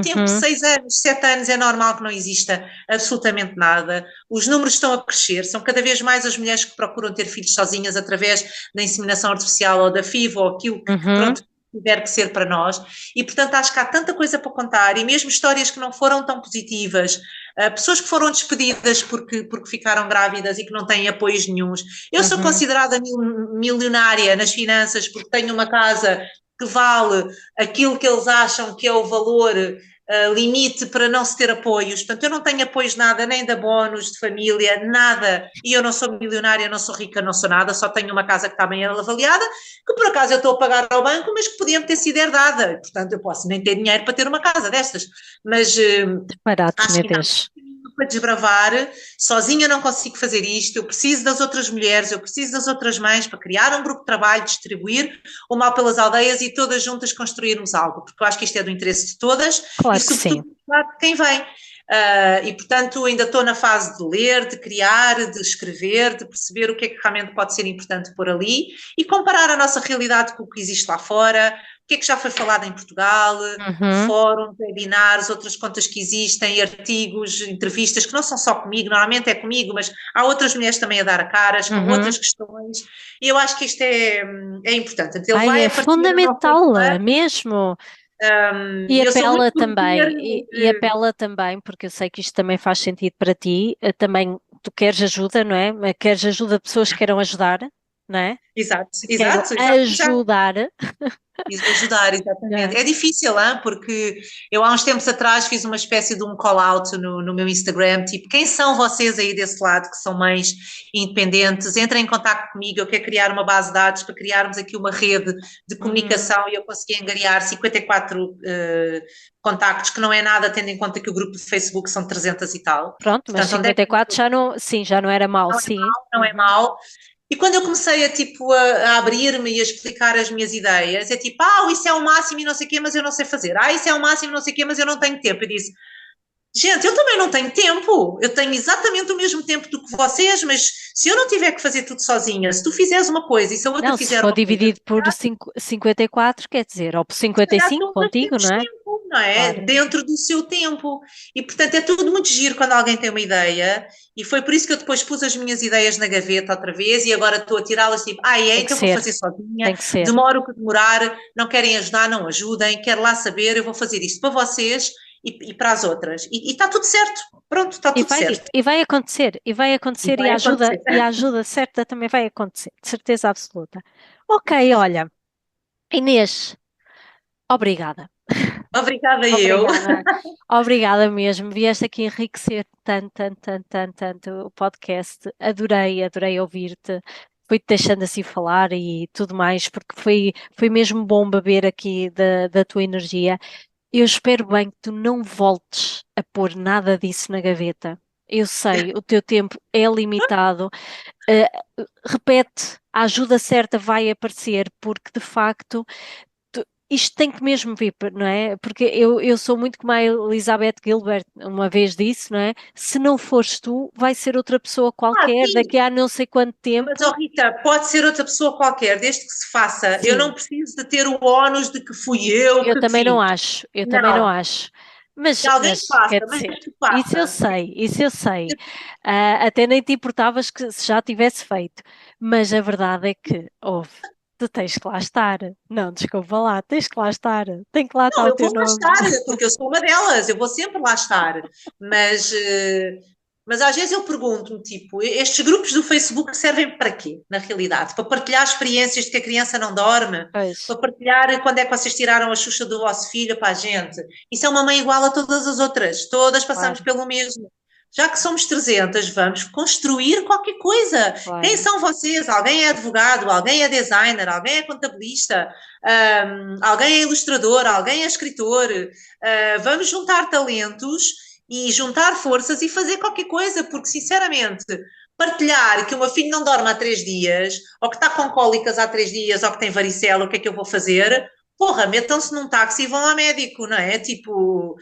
tempo, Uhum, 6 anos, 7 anos, é normal que não exista absolutamente nada. Os números estão a crescer, são cada vez mais as mulheres que procuram ter filhos sozinhas através da inseminação artificial ou da FIV ou aquilo que uhum, pronto, tiver que ser para nós, e portanto acho que há tanta coisa para contar, e mesmo histórias que não foram tão positivas, pessoas que foram despedidas porque ficaram grávidas e que não têm apoios nenhuns. Eu sou uhum. considerada milionária nas finanças porque tenho uma casa que vale aquilo que eles acham que é o valor limite para não se ter apoios. Portanto, eu não tenho apoios nada, nem de bónus, de família, nada. E eu não sou milionária, não sou rica, não sou nada, só tenho uma casa que está bem avaliada, que por acaso eu estou a pagar ao banco, mas que podia ter sido herdada. Portanto, eu posso nem ter dinheiro para ter uma casa destas. Mas Disparate, acho meu que ainda há Deus. muito para desbravar, sozinha não consigo fazer isto, eu preciso das outras mulheres, eu preciso das outras mães para criar um grupo de trabalho, distribuir o mal pelas aldeias e todas juntas construirmos algo, porque eu acho que isto é do interesse de todas e Claro que sim. sobretudo de quem vem. E portanto ainda estou na fase de ler, de criar, de escrever, de perceber o que é que realmente pode ser importante por ali e comparar a nossa realidade com o que existe lá fora, o que é que já foi falado em Portugal, Uhum, fóruns, webinars, outras contas que existem, artigos, entrevistas, que não são só comigo, normalmente é comigo, mas há outras mulheres também a dar a caras, com uhum. outras questões, e eu acho que isto é importante. Portanto, ele Ai, vai é a partir do nosso fundamental, Facebook, mesmo. E eu sou muito apela por também, dizer, e apela também, porque eu sei que isto também faz sentido para ti. Também tu queres ajuda, não é? Queres ajuda de pessoas que queiram ajudar, não é? exato, Quero exato, exato, exato. ajudar. Ajudar, exatamente. Yeah. É difícil, hein? Porque eu há uns tempos atrás fiz uma espécie de um call-out no meu Instagram, tipo, quem são vocês aí desse lado que são mães independentes? Entrem em contato comigo, eu quero criar uma base de dados para criarmos aqui uma rede de Hum, comunicação e eu consegui angariar 54 contactos, que não é nada, tendo em conta que o grupo de Facebook são 300 e tal. pronto, mas Portanto, onde é que 54 já não, sim, já não era mau, sim. não é Uhum. mau? E quando eu comecei a abrir-me e a explicar as minhas ideias, é tipo, isso é o máximo e não sei o quê, mas eu não sei fazer. Isso é o máximo e não sei o quê, mas eu não tenho tempo. Eu disse, gente, eu também não tenho tempo. Eu tenho exatamente o mesmo tempo do que vocês, mas se eu não tiver que fazer tudo sozinha, se tu fizeres uma coisa e se a outra Não, se fizer for uma coisa, dividido por 54, quer dizer, ou por se calhar 55 todas contigo, temos não é? tempo, não é? Claro. Dentro do seu tempo. E, portanto, é tudo muito giro quando alguém tem uma ideia. E foi por isso que eu depois pus as minhas ideias na gaveta outra vez e agora estou a tirá-las tipo, Tem que então vou ser, fazer sozinha, tem que ser. demora o que demorar, não querem ajudar, não ajudem, quero lá saber, eu vou fazer isto para vocês e para as outras. E está tudo certo. Pronto, está E tudo vai, certo. e vai acontecer, e vai E acontecer, vai acontecer. e a ajuda certa também vai acontecer, de certeza absoluta. Ok, olha, Inês, obrigada. Obrigada eu. Obrigada. Obrigada mesmo. Vieste aqui enriquecer tanto, tanto, tanto, tanto, tanto o podcast. Adorei, adorei ouvir-te. Fui-te deixando assim falar e tudo mais, porque foi mesmo bom beber aqui da tua energia. Eu espero bem que tu não voltes a pôr nada disso na gaveta. Eu sei, o teu tempo é limitado. Eh, repete, a ajuda certa vai aparecer, porque de facto isto tem que mesmo vir, não é? Porque eu sou muito como a Elizabeth Gilbert uma vez disse, não é? Se não fores tu, vai ser outra pessoa qualquer, Sim, daqui a não sei quanto mas, tempo. oh Rita, pode ser outra pessoa qualquer, desde que se faça. Eu não Sim, preciso de ter o ónus de que fui eu eu que também não fiz. acho, eu também não Não, acho. que alguém Quer faça, mas dizer, que isso eu faça. sei, isso eu sei. Até nem te importavas que se já tivesse feito. Mas a verdade é que, houve, tu tens que lá estar. Não, desculpa lá, tens que lá estar. Tem que lá estar Não, o eu teu vou lá nome. estar, porque eu sou uma delas, eu vou sempre lá estar. Mas, mas às vezes eu pergunto-me, tipo, estes grupos do Facebook servem para quê, na realidade? Para partilhar experiências de que a criança não dorme? Pois, Para partilhar quando é que vocês tiraram a Xuxa do vosso filho para a gente? Isso é uma mãe igual a todas as outras, todas passamos claro, pelo mesmo. Já que somos 300, vamos construir qualquer coisa. Quem claro. são vocês? Alguém é advogado, alguém é designer, alguém é contabilista, alguém é ilustrador, alguém é escritor. Vamos juntar talentos e juntar forças e fazer qualquer coisa, porque sinceramente, partilhar que o meu filho não dorme há 3 dias, ou que está com cólicas há 3 dias, ou que tem varicela, o que é que eu vou fazer? porra, metam-se num táxi e vão ao médico, não é? Tipo,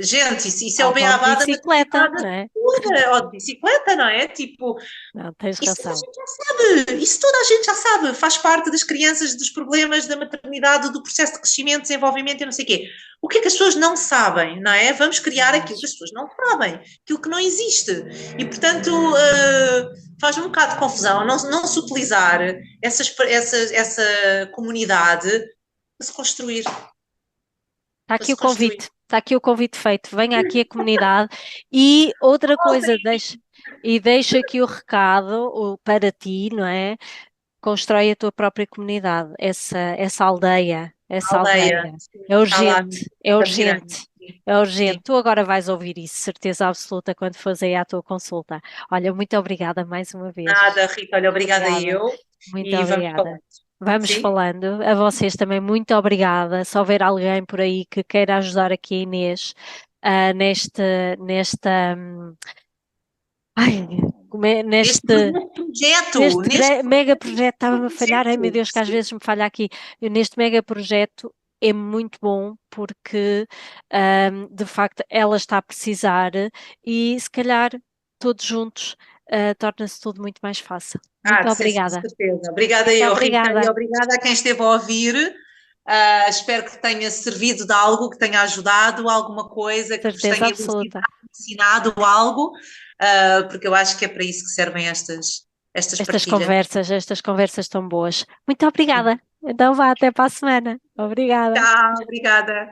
gente, isso é o Ou vão de beabá da bicicleta, maternidade não é? toda, ou de bicicleta, não é? Tipo, Não, tens isso toda a razão. gente já sabe, isso toda a gente já sabe, faz parte das crianças, dos problemas da maternidade, do processo de crescimento, desenvolvimento e não sei o quê. O que é que as pessoas não sabem, não é? Vamos criar aquilo que Mas as pessoas não sabem, aquilo que não existe. E, portanto, faz-me um bocado de confusão não se utilizar essa comunidade para se construir, está para aqui se o construir. convite, está aqui o convite feito. Venha aqui a comunidade. E outra coisa, deixo aqui o recado para ti, não é? Constrói a tua própria comunidade, essa aldeia, essa Aldeia, aldeia. sim, É está lá urgente, é na pirâmide. urgente, Sim, é urgente. sim. Tu agora vais ouvir isso, certeza absoluta, quando fores aí à tua consulta. Olha, muito obrigada mais uma vez. Nada, Rita, olha, obrigada Obrigada, eu muito e vamos obrigada. falando. Vamos Sim? falando. A vocês também, muito obrigada. Se houver alguém por aí que queira ajudar aqui a Inês, nesta, ai, Neste projeto, neste neste mega projeto, estava-me a falhar, ai meu projeto. Deus, que às Sim. vezes me falha aqui. Neste mega projeto é muito bom porque, de facto, ela está a precisar e se calhar todos juntos, torna-se tudo muito mais fácil. Muito De obrigada. certeza. Obrigada Muito eu, Rita, e obrigada. obrigada a quem esteve a ouvir. Espero que tenha servido de algo, que tenha ajudado alguma coisa, que vos Certeza tenha elucidado, absoluta. ensinado algo, porque eu acho que é para isso que servem estas partilhas. Estas conversas tão boas. Muito Sim. obrigada. Então vá até para a semana. Obrigada. Tchau, obrigada.